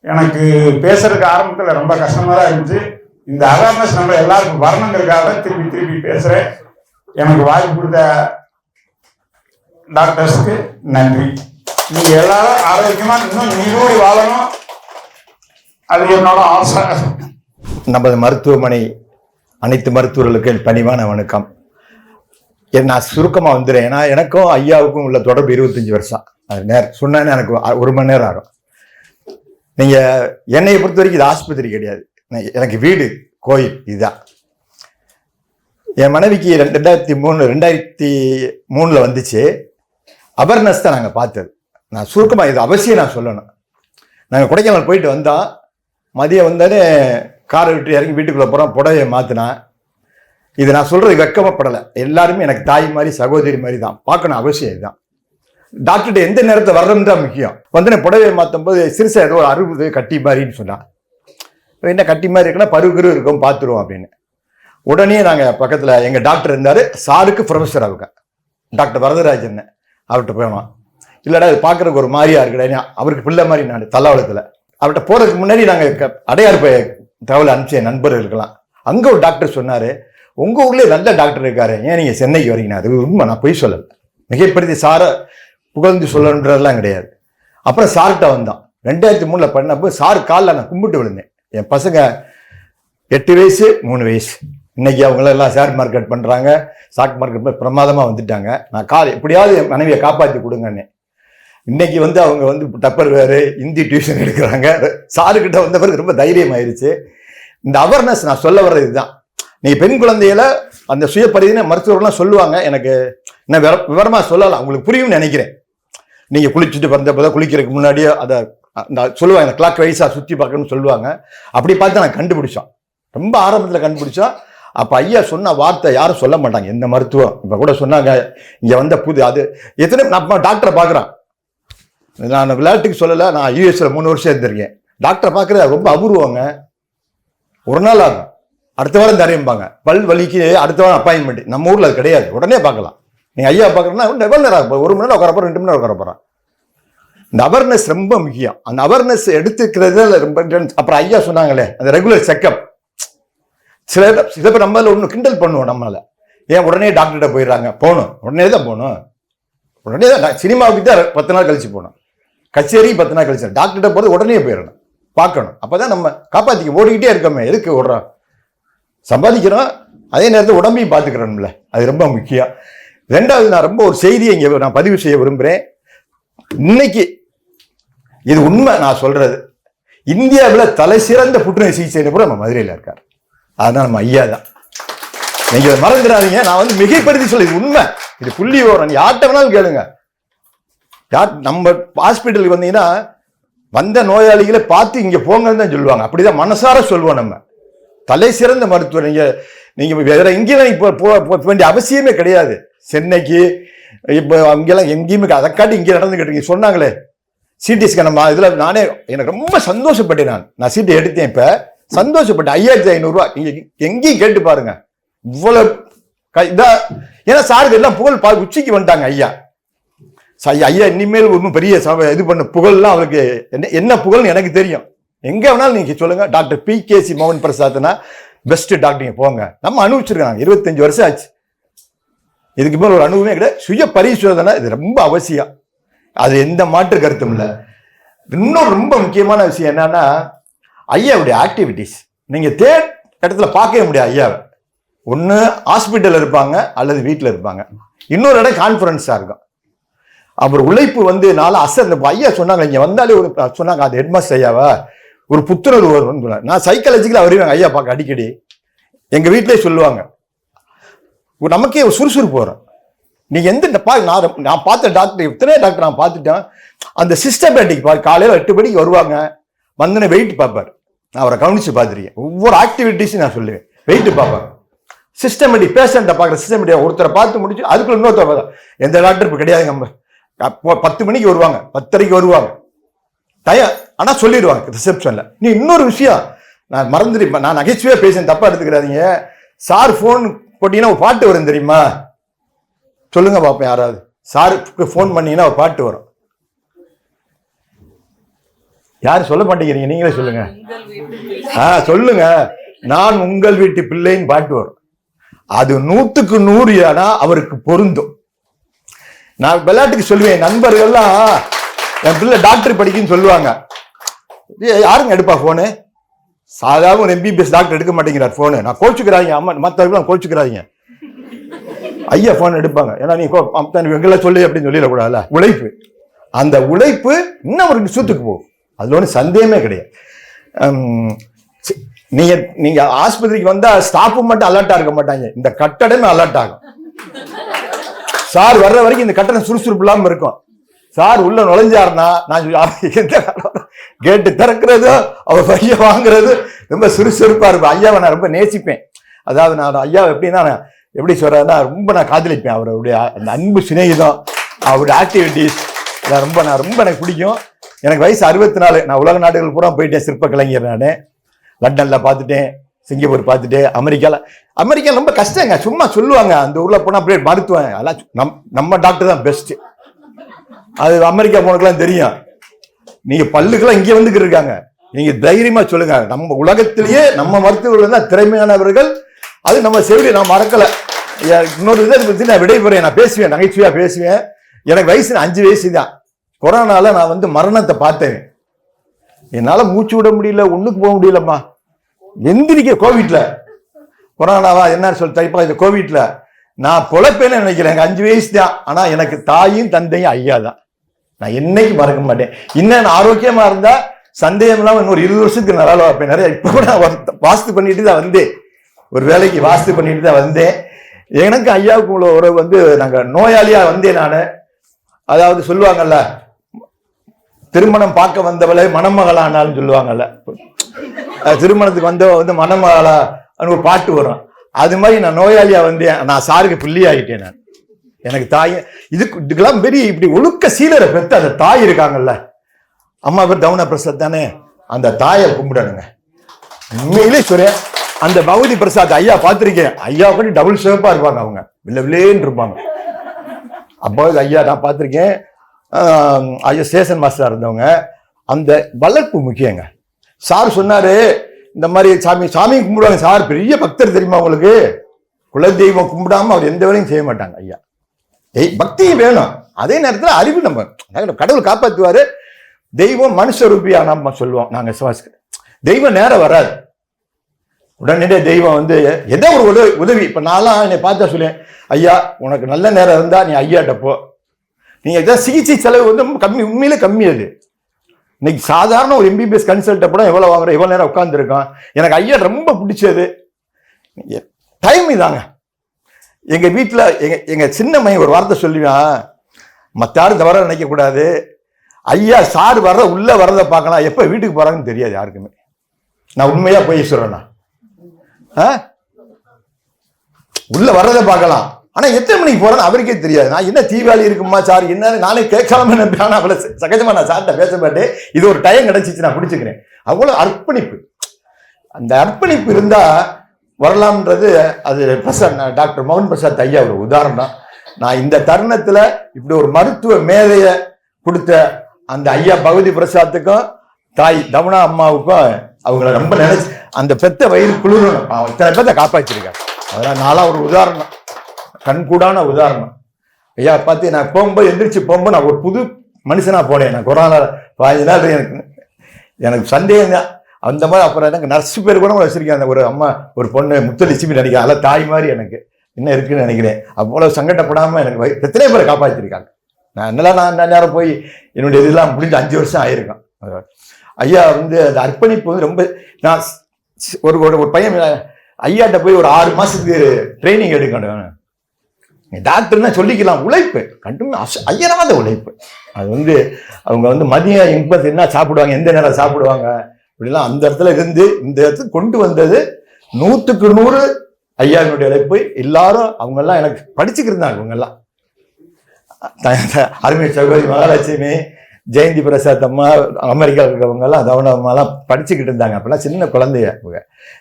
எனக்கு பேசுறதுக்கு ஆரம்பத்துல ரொம்ப கஷ்டமா தான் இருந்துச்சு. இந்த அவேர்னஸ் நம்ம எல்லாருக்கும் வரணுங்கிறதுக்காக திருப்பி பேசுறேன். எனக்கு வாய்ப்பு கொடுத்த டாக்டர்ஸ்க்கு நன்றி. நீங்க எல்லாரும் ஆரோக்கியமா இன்னும் நீரோடி வாழணும், அது என்னோட ஆசை. நமது மருத்துவமனை அனைத்து மருத்துவர்களுக்கு என் பணிவான வணக்கம். நான் சுருக்கமாக வந்துடுறேன். ஏன்னா எனக்கும் ஐயாவுக்கும் உள்ள தொடர்பு 25 வருஷம். அது சொன்னானே எனக்கு 1 மணி நேரம் ஆகும். நீங்கள் என்னையை பொறுத்த வரைக்கும் இது ஆஸ்பத்திரி கிடையாது, எனக்கு வீடு கோயில். இதுதான் என் மனைவிக்கு 2003 வந்துச்சு. அவேர்னஸ் தான் நாங்கள் பார்த்தது. நான் சுருக்கமாக இது அவசியம் நான் சொல்லணும். நாங்கள் கொடைக்கானல் போயிட்டு வந்தோம். மதியம் வந்தாலே காரை விட்டு இறங்கி வீட்டுக்குள்ளே போகிறோம். புடவையை மாற்றினேன். இது நான் சொல்கிறது வெட்கப்படலை. எல்லாருமே எனக்கு தாய் மாதிரி சகோதரி மாதிரி தான் பார்க்கணும். அவசியம் இதுதான். டாக்டர்கிட்ட எந்த நேரத்தை வர்றது தான் முக்கியம். வந்து நான் புடவையை மாற்றும் போது சிறுசா ஏதோ 60 கட்டி மாதிரின்னு சொன்னான். என்ன கட்டி மாதிரி இருக்குன்னா பருகுரு இருக்கும், பார்த்துருவோம் அப்படின்னு. உடனே நாங்கள் பக்கத்தில் எங்கள் டாக்டர் இருந்தார். சாருக்கு ப்ரொஃபஸர் அவங்க, டாக்டர் வரதராஜன். அவர்கிட்ட போயிடுவான். இல்லைடா இது பார்க்குறதுக்கு ஒரு மாதிரியா இருக்குடா, அவருக்கு பிள்ளை மாதிரி நான் தல்லாவளத்தில். அவர்கிட்ட போகிறதுக்கு முன்னாடி நாங்கள் அடையார் தகவல் அனுப்பிச்சேன் நண்பர்களுக்கெல்லாம். அங்கே ஒரு டாக்டர் சொன்னார், உங்கள் ஊர்லேயே நல்ல டாக்டர் இருக்காரு, ஏன் நீங்கள் சென்னைக்கு வரீங்கன்னா? அது உண்மை, நான் பொய் சொல்லலை. மிகப்படுத்தி சாரை புகழ்ந்து சொல்லணுன்றதெல்லாம் கிடையாது. அப்புறம் சார்கிட்ட வந்தோம். 2003 பண்ணப்போ சார் காலில் நான் கும்பிட்டு விழுந்தேன். என் பசங்க 8 வயசு 3 வயசு. இன்னைக்கு அவங்களெல்லாம் ஷேர் மார்க்கெட் பண்ணுறாங்க, ஸ்டாக் மார்க்கெட் பிரமாதமாக வந்துட்டாங்க. நான் எப்படியாவது என் மனைவியை காப்பாற்றி கொடுங்கன்னு. இன்னைக்கு அவங்க டப்பர் வேறு ஹிந்தி டியூஷன் எடுக்கிறாங்க. சாருக்கிட்ட வந்த பிறகு ரொம்ப தைரியம் ஆயிடுச்சு. இந்த அவேர்னஸ் நான் சொல்ல வர்றது இதுதான். நீங்கள் பெண் குழந்தைகளை அந்த சுய பரிதினை மருத்துவர்கள்லாம் சொல்லுவாங்க. எனக்கு என்ன விவரமாக சொல்லலாம், உங்களுக்கு புரியும்னு நினைக்கிறேன். நீங்கள் குளிச்சுட்டு வந்தப்போ குளிக்கிறதுக்கு முன்னாடியே அதை சொல்லுவாங்க, கிளாக் வைஸாக சுற்றி பார்க்கணும்னு சொல்லுவாங்க. அப்படி பார்த்து நான் கண்டுபிடிச்சோம், ரொம்ப ஆரம்பத்தில் கண்டுபிடிச்சோம். அப்போ ஐயா சொன்ன வார்த்தை யாரும் சொல்ல மாட்டாங்க, எந்த மருத்துவம். இப்போ கூட சொன்னாங்க இங்கே வந்த அது எத்தனை நம்ம டாக்டரை பார்க்குறான். நான் விளையாட்டுக்கு சொல்லலை, நான் யூஎஸ்ல 3 வருஷம் இருந்திருக்கேன். டாக்டரை பார்க்குறது ரொம்ப அபூர்வங்க. ஒரு நாள் ஆகும், அடுத்த வாரம் தரையும்பாங்க. பல் வலிக்கு அடுத்த வாரம் அப்பாயின்மெண்ட். நம்ம ஊரில் அது கிடையாது, உடனே பார்க்கலாம். நீங்கள் ஐயா பார்க்குறேன்னா எவ்வளோ நேரம், 1 மணி நேரம் உட்காரப்போம், 2 மணி நேரம் உட்காரப்போறான். இந்த அவேர்னஸ் ரொம்ப முக்கியம். அந்த அவேர்னஸ் எடுத்துக்கிறது ரொம்ப. அப்புறம் ஐயா சொன்னாங்களே அந்த ரெகுலர் செக்அப். சில பேர் நம்மள ஒன்று கிண்டல் பண்ணுவோம், நம்மளால ஏன் உடனே டாக்டர்கிட்ட போயிடுறாங்க. போகணும், உடனே தான் போகணும். உடனே தான் சினிமாவுக்கு தான் 10 நாள் கழிச்சு போகணும், கச்சேரி 10 நாள் கழிச்சு. டாக்டர்கிட்ட போகிறது உடனே போயிடணும், பார்க்கணும். அப்போதான் நம்ம காப்பாற்றிக்க. ஓடிக்கிட்டே இருக்கோமே, எதுக்கு ஓடுறோம்? சம்பாதிக்கிறோம், அதே நேரத்தில் உடம்பையும் பார்த்துக்கிறோம்ல, அது ரொம்ப முக்கியம். 2வது, நான் ரொம்ப ஒரு செய்தியை இங்கே நான் பதிவு செய்ய விரும்புகிறேன். இன்னைக்கு இது உண்மை நான் சொல்றது, இந்தியாவில் தலை சிறந்த புற்றுநோய் சிகிச்சை கூட நம்ம மதுரையில் இருக்கார். அதுதான் நம்ம ஐயா தான். நீங்க மறந்துடாதீங்க. நான் மிகைப்படுத்தி சொல்ல, இது உண்மை, இது புள்ளி விவரம். யார்கிட்ட வேணாலும் கேளுங்க. நம்ம ஹாஸ்பிட்டலுக்கு வந்தீங்கன்னா வந்த நோயாளிகளை பார்த்து இங்க போங்கன்னு தான் சொல்லுவாங்க. அப்படிதான் மனசார சொல்லுவோம். நம்ம தலை சிறந்த மருத்துவர். நீங்க வேற எங்கேயும் போக வேண்டிய அவசியமே கிடையாது. சென்னைக்கு இப்போ அங்கெல்லாம் எங்கேயுமே அதை காட்டி இங்கே நடந்துக்கிட்டு சொன்னாங்களே சிடி ஸ்கேன். நம்ம இதில் நானே எனக்கு ரொம்ப சந்தோஷப்பட்டேன். நான் சீட்டை எடுத்தேன். இப்போ சந்தோஷப்பட்டேன். 5500 ரூபா. எங்கேயும் கேட்டு பாருங்க. இவ்வளோ ஏன்னா சாருக்கு எல்லாம் புகழ் உச்சிக்கு வந்துட்டாங்க ஐயா. ஐயா இனிமேல் ஒன்றும் பெரிய இது பண்ண புகழ்லாம் அவருக்கு என்ன புகழ்னு எனக்கு தெரியும். எங்க வேணாலும் நீங்க சொல்லுங்க, டாக்டர் PKC மோகன் பிரசாத்னா பெஸ்ட் டாக்டர் போங்க. நம்ம அனுபவிச்சிருக்காங்க, 25 வருஷம் ஆச்சு. இதுக்கு மேல ஒரு அனுபவமே கிடையாது. சுய பரிசோதனை இது ரொம்ப அவசியம், அது எந்த மாற்று கருத்தும் இல்லை. இன்னொரு ரொம்ப முக்கியமான விஷயம் என்னன்னா, ஐயாவுடைய ஆக்டிவிட்டிஸ் நீங்க இடத்துல பார்க்கவே முடியாது. ஐயாவை ஒன்று ஹாஸ்பிட்டல் இருப்பாங்க அல்லது வீட்டில் இருப்பாங்க, இன்னொரு இடம் கான்ஃபரன்ஸா இருக்கும். அப்புறம் உழைப்பு வந்து அந்த ஐயா சொன்னாங்க, இங்க வந்தாலே ஒரு சொன்னாங்க, அது ஹெட்மாஸ்டர் ஐயாவா ஒரு புத்துணர்வு வரும்னு சொன்னாங்க. நான் சைக்காலஜிக்கலா வருவேன் ஐயா பார்க்க அடிக்கடி. எங்க வீட்டிலே சொல்லுவாங்க, நமக்கே ஒரு சுறுசுறுப்பு வரும். நீங்க நான் பார்த்த டாக்டர், எத்தனை டாக்டர் நான் பார்த்துட்டேன். அந்த சிஸ்டமேட்டிக் காலையில் 8 மணிக்கு வருவாங்க, வந்தோடனே வெயிட் பார்ப்பார். நான் அவரை கவனிச்சு பார்த்துருக்கேன். ஒவ்வொரு ஆக்டிவிட்டிஸும் நான் சொல்லுவேன், வெயிட் பார்ப்பாங்க. சிஸ்டமேட்டிக் பேஷண்ட்டை பார்க்குற சிஸ்டமேட்டிக் ஒருத்தரை பார்த்து முடிச்சு அதுக்குள்ள இன்னொருத்தர் எந்த டாக்டர் இப்போ கிடையாது. நம்ம 10 மணிக்கு வருவாங்க, 10:30 வருவாங்க டயம். ஆனா சொல்லிடுவாங்க ரிசப்ஷன்ல. நீ இன்னொரு விஷயம் நான் மறந்துடுப்பேன், நான் நகைச்சுவையா பேசுறேன், தப்பா எடுத்துக்கிறாதீங்க. சார் போன் போட்டீங்கன்னா ஒரு பாட்டு வரும் தெரியுமா? சொல்லுங்க பாப்பேன் யாராவது. சாருக்கு போன் பண்ணீங்கன்னா ஒரு பாட்டு வரும். யாரும் சொல்ல மாட்டேங்கிறீங்க, நீங்களே சொல்லுங்க. சொல்லுங்க. நான் உங்கள் வீட்டு பிள்ளைன்னு பாட்டு வரும். அது 100க்கு 100 ஆனா அவருக்கு பொருந்தும். நான் விளையாட்டுக்கு சொல்லுவேன், நண்பர்கள்லாம் என் பிள்ளை டாக்டர் படிக்குன்னு சொல்லுவாங்க. யாருங்க எடுப்பா போனு? சாதாரண ஒரு MBBS டாக்டர் எடுக்க மாட்டேங்கிறார் போனு. நான் கோச்சுக்கிறாங்க, அம்மா மற்றவர்கள் கோச்சுக்கிறாங்க. ஐயா போன் எடுப்பாங்க. ஏன்னா நீ எங்கெல்லாம் சொல்லு அப்படின்னு சொல்லிடக்கூடாதுல்ல. உழைப்பு, அந்த உழைப்பு இன்னும் ஒரு விஷயத்துக்கு போகும், அதுல ஒன்றும் சந்தேகமே கிடையாது. நீங்க ஆஸ்பத்திரிக்கு வந்தா ஸ்டாஃப் மட்டும் அலர்ட்டா இருக்க மாட்டாங்க, இந்த கட்டடமே அலர்ட் ஆகும். சார் வர்ற வரைக்கும் இந்த கட்டணம் சுறுசுறுப்பு இல்லாம இருக்கும். சார் உள்ள நுழைஞ்சாருன்னா நான் கேட்டு திறக்கிறது, அவர் பைய வாங்குறது ரொம்ப சுறுசுறுப்பா இருப்பேன். ஐயாவை நான் ரொம்ப நேசிப்பேன். அதாவது நான் ஐயா எப்படின்னா, எப்படி சொல்றேன்னா, ரொம்ப நான் காதலிப்பேன். அவருடைய அந்த அன்பு சிநேகிதம், அவருடைய ஆக்டிவிட்டிஸ் நான் ரொம்ப எனக்கு பிடிக்கும். எனக்கு வயசு 64. நான் உலக நாடுகள் பூரா போயிட்டேன், சிற்ப கலைஞர். நான் லண்டன்ல பார்த்துட்டேன், சிங்கப்பூர் பார்த்துட்டேன், அமெரிக்கா ரொம்ப கஷ்டங்க. சும்மா சொல்லுவாங்க அந்த ஊர்ல போனா அப்படியே மருத்துவம் அதெல்லாம் நம்ம டாக்டர் தான் பெஸ்ட். அது அமெரிக்கா போனதுக்கெல்லாம் தெரியும். நீங்க பல்லுக்கெல்லாம் இங்கே வந்துக்கிட்டு இருக்காங்க. நீங்க தைரியமா சொல்லுங்க, நம்ம உலகத்திலேயே நம்ம மருத்துவர்கள் தான் திறமையானவர்கள். அது நம்ம செவிலி நான் மறக்கல. இன்னொரு இதை பத்தி நான் விடைபெறேன். நான் பேசுவேன், நகைச்சுவையா பேசுவேன். எனக்கு வயசு 5 வயசு தான். கொரோனால நான் மரணத்தை பார்த்தேன். என்னால மூச்சு விட முடியல, ஒண்ணுக்கு போக முடியலம்மா. எந்திரிக்க கோவிட்ல, கொரோனாவா என்ன டைப்பா இந்த கோவிட்ல நான் பொழைப்பேன்னு நினைக்கிறேன். எனக்கு 5 வயசு தான். ஆனா எனக்கு தாயும் தந்தையும் ஐயா தான். நான் என்னைக்கு மறக்க மாட்டேன். இன்னும் ஆரோக்கியமா இருந்தா சந்தேகம் இல்லாம இன்னொரு 20 வருஷத்துக்கு நல்லா வைப்பேன். நிறைய இப்ப கூட வாஸ்து பண்ணிட்டு தான் வந்தேன், ஒரு வேலைக்கு வாஸ்து பண்ணிட்டு தான் வந்தேன். எனக்கு ஐயாவுக்கு உள்ள உறவு நாங்க நோயாளியா வந்தேன் நானு. அதாவது சொல்லுவாங்கல்ல, திருமணம் பார்க்க வந்தவளை மணமகளானாலும் சொல்லுவாங்கல்ல, திருமணத்துக்கு வந்த மணமகளா ஒரு பாட்டு வரும். அது மாதிரி நான் நோயாளியா வந்தேன். நான் சாருக்கு பிள்ளை ஆகிட்டேன். நான் எனக்கு தாய் இதுக்கெல்லாம் பெரிய இப்படி ஒழுக்க சீலரை பெற்று அந்த தாய் இருக்காங்கல்ல, அம்மா பேர் தவுனா பிரசாத் தானே, அந்த தாயை கும்பிடணுங்க. உண்மையிலே சொல்றேன், அந்த பகவதி பிரசாத் ஐயா பார்த்திருக்கேன். ஐயா பண்ணி டபுள் சிவப்பா இருப்பாங்க, அவங்க வில்லேன்னு இருப்பாங்க. அப்போ ஐயா நான் பார்த்திருக்கேன். ஐயா ஸ்டேஷன் மாஸ்டரா இருந்தவங்க. அந்த வளர்ப்பு முக்கியங்க. சார் சொன்னாரு, இந்த மாதிரி சாமி கும்பிடுவாங்க. சார் பெரிய பக்தர் தெரியுமா உங்களுக்கு? குலதெய்வம் கும்பிடாம அவர் எந்த வேலையும் செய்ய மாட்டாங்க ஐயா. பக்தியும் வேணும், அதே நேரத்தில் அறிவு. நம்ம கடவுள் காப்பாற்றுவாரு. தெய்வம் மனுஷ ரூபியா நம்ம சொல்லுவோம் நாங்க சுவாசிக்க. தெய்வம் நேரம் வராது, உடனடியே தெய்வம் ஏதோ ஒரு உதவி. இப்ப நான்லாம் என்னை பார்த்தா சொல்லுவேன், ஐயா உனக்கு நல்ல நேரம் இருந்தா நீ ஐயாட்ட போ. நீங்க ஏதாவது சிகிச்சை செலவு கம்மி, உண்மையிலே கம்மி. அது இன்னைக்கு சாதாரண ஒரு MBBS கன்சல்ட்ட கூட எவ்வளவு வாங்குற, எவ்வளவு நேரம் உட்காந்துருக்கான். எனக்கு ஐயா ரொம்ப பிடிச்சது டைம் இதாங்க. எங்க வீட்டுல எங்க சின்ன மையன் ஒரு வார்த்தை சொல்லுவான், மற்ற யாரும் தவற நினைக்க கூடாது. ஐயா சார் உள்ள வர்றதை பார்க்கலாம், எப்ப வீட்டுக்கு போறாங்கன்னு தெரியாது யாருக்குமே. நான் உண்மையா போய் சொல்றேன்னா, உள்ள வர்றதை பார்க்கலாம், ஆனா எத்தனை மணிக்கு போறேன்னு அவருக்கே தெரியாது. நான் என்ன தீபாவளி இருக்குமா சார் என்ன, நானே கேட்காம நம்பியான அவளை சகஜமா நான் சார்ட்ட பேச மாட்டேன். இது ஒரு டைம் கிடைச்சிச்சு, நான் பிடிச்சுக்கிறேன். அவ்வளவு அர்ப்பணிப்பு. அந்த அர்ப்பணிப்பு இருந்தா வரலாம்ன்றது அது டாக்டர் மோகன் பிரசாத் ஐயா ஒரு உதாரணம். நான் இந்த தருணத்தில் இப்படி ஒரு மருத்துவ மேதையை கொடுத்த அந்த ஐயா பகவதி பிரசாத்துக்கும் தாய் தமனா அம்மாவுக்கும் அவங்கள ரொம்ப நினைச்சு அந்த பெத்த வயிறு குளிரணும். இத்தனை பேர்த்த காப்பாற்றிருக்காங்க. அதெல்லாம் நாளாக ஒரு உதாரணம், கண்கூடான உதாரணம். ஐயா பார்த்து நான் போகும்போது எந்திரிச்சு போகும்போது நான் ஒரு புது மனுஷனாக போனேன். நான் கொரோனா 15 நாள் எனக்கு சந்தேகம் தான் அந்த மாதிரி. அப்புறம் எனக்கு நர்ஸு பேர் கூட வச்சிருக்கேன். அந்த ஒரு அம்மா ஒரு பொண்ணு முத்தலட்சுமி நினைக்கிறேன், அதில் தாய் மாதிரி எனக்கு இன்னும் இருக்குன்னு நினைக்கிறேன். அவ்வளோ சங்கடப்படாமல் எனக்கு எத்தனை பேரை காப்பாற்றிருக்காங்க. நான் நேரம் போய் என்னுடைய இதெல்லாம் முடிஞ்சு 5 வருஷம் ஆயிருக்கேன். ஐயா அந்த அர்ப்பணிப்பு ரொம்ப. நான் ஒரு பையன் ஐயாட்ட போய் ஒரு 6 மாதத்துக்கு ட்ரைனிங் எடுக்கணும். டாக்டர்னா சொல்லிக்கலாம், உழைப்பு கண்டிப்பாக ஐயராத உழைப்பு. அது அவங்க மதியம் என்ன சாப்பிடுவாங்க, எந்த நேரம் சாப்பிடுவாங்க, இப்படிலாம் அந்த இடத்துல இருந்து இந்த இடத்துக்கு கொண்டு வந்தது 100க்கு 100 ஐயாவினுடைய உழைப்பு. எல்லாரும் அவங்கெல்லாம் எனக்கு படிச்சுக்கிட்டு இருந்தாங்க. இவங்கெல்லாம் அருமை சகோதரி மகாலட்சுமி, ஜெயந்தி பிரசாத் அம்மா, அமெரிக்காவில் இருக்கிறவங்கெல்லாம் தவண அம்மாலாம் படிச்சுக்கிட்டு இருந்தாங்க. அப்பெல்லாம் சின்ன குழந்தைய.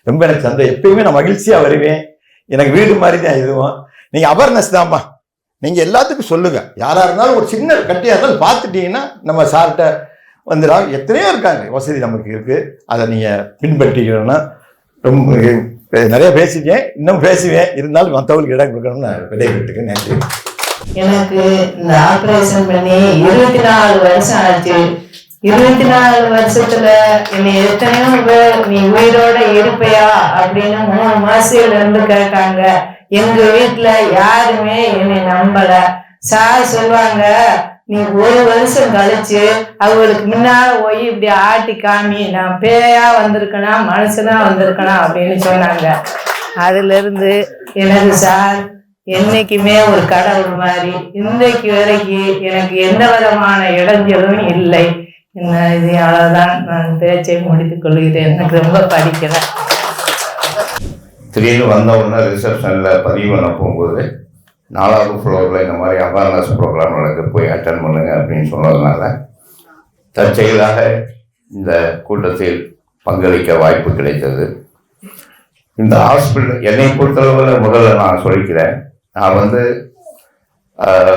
ரொம்ப எனக்கு சந்தோஷம். எப்பயுமே நான் மகிழ்ச்சியாக வருவேன். எனக்கு வீடு மாதிரி தான் இதுவும். நீங்கள் அவேர்னஸ் தான்மா, நீங்கள் எல்லாத்துக்கும் சொல்லுங்கள். யாராக இருந்தாலும் ஒரு சின்ன கட்டியாக இருந்தாலும் பார்த்துட்டீங்கன்னா நம்ம சார்கிட்ட வந்துடும். எத்தனையோ இருக்காங்க, வசதி நமக்கு இருக்குது. அதை நீங்கள் பின்பற்றிக்கணும்னா ரொம்ப நிறைய பேசிட்டேன், இன்னும் பேசுவேன். இருந்தாலும் மற்றவங்களுக்கு இடம் கொடுக்கணும்னு நான் விடைபெற்றுக்கேன். நன்றி. எனக்கு இந்த ஆப்ரேஷன் பண்ணி 24 வருஷம் ஆச்சு. 24 வருஷத்துல என்னை எத்தனையோ பேர் நீ உயிரோட இருப்பையா அப்படின்னு 3 மாசத்துல இருந்து கேட்காங்க. எங்க வீட்டுல யாருமே என்னை நம்பல. சார் சொல்லுவாங்க, நீ 1 வருஷம் கழிச்சு அவங்களுக்கு முன்னால போய் இப்படி ஆட்டி காமி, நான் பேயா வந்திருக்கனா மனுஷனா வந்திருக்கனா அப்படின்னு சொன்னாங்க. அதுல இருந்து எனக்கு சார் என்னைக்குமே ஒரு கடவுள் மாதிரி. இன்றைக்கு வரைக்கும் எனக்கு எந்த விதமான இடைஞ்சலும் இல்லை. இது அவ்வளவுதான். நான் பேச்சை முடித்துக் கொள்கிறேன். எனக்கு ரொம்ப படிக்கிறேன். திடீர்னு வந்த உடனே ரிசப்ஷனில் பதிவு பண்ண போகும்போது 4வது ஃப்ளோரில் இந்த மாதிரி அவேர்னஸ் ப்ரோக்ராம் நடக்குது, போய் அட்டன் பண்ணுங்க அப்படின்னு சொன்னதுனால தற்செயலாக இந்த கூட்டத்தில் பங்களிக்க வாய்ப்பு கிடைத்தது. இந்த ஹாஸ்பிட்டல் என்னை பொறுத்தளவில் முதல்ல நான் சொல்லிக்கிறேன். நான்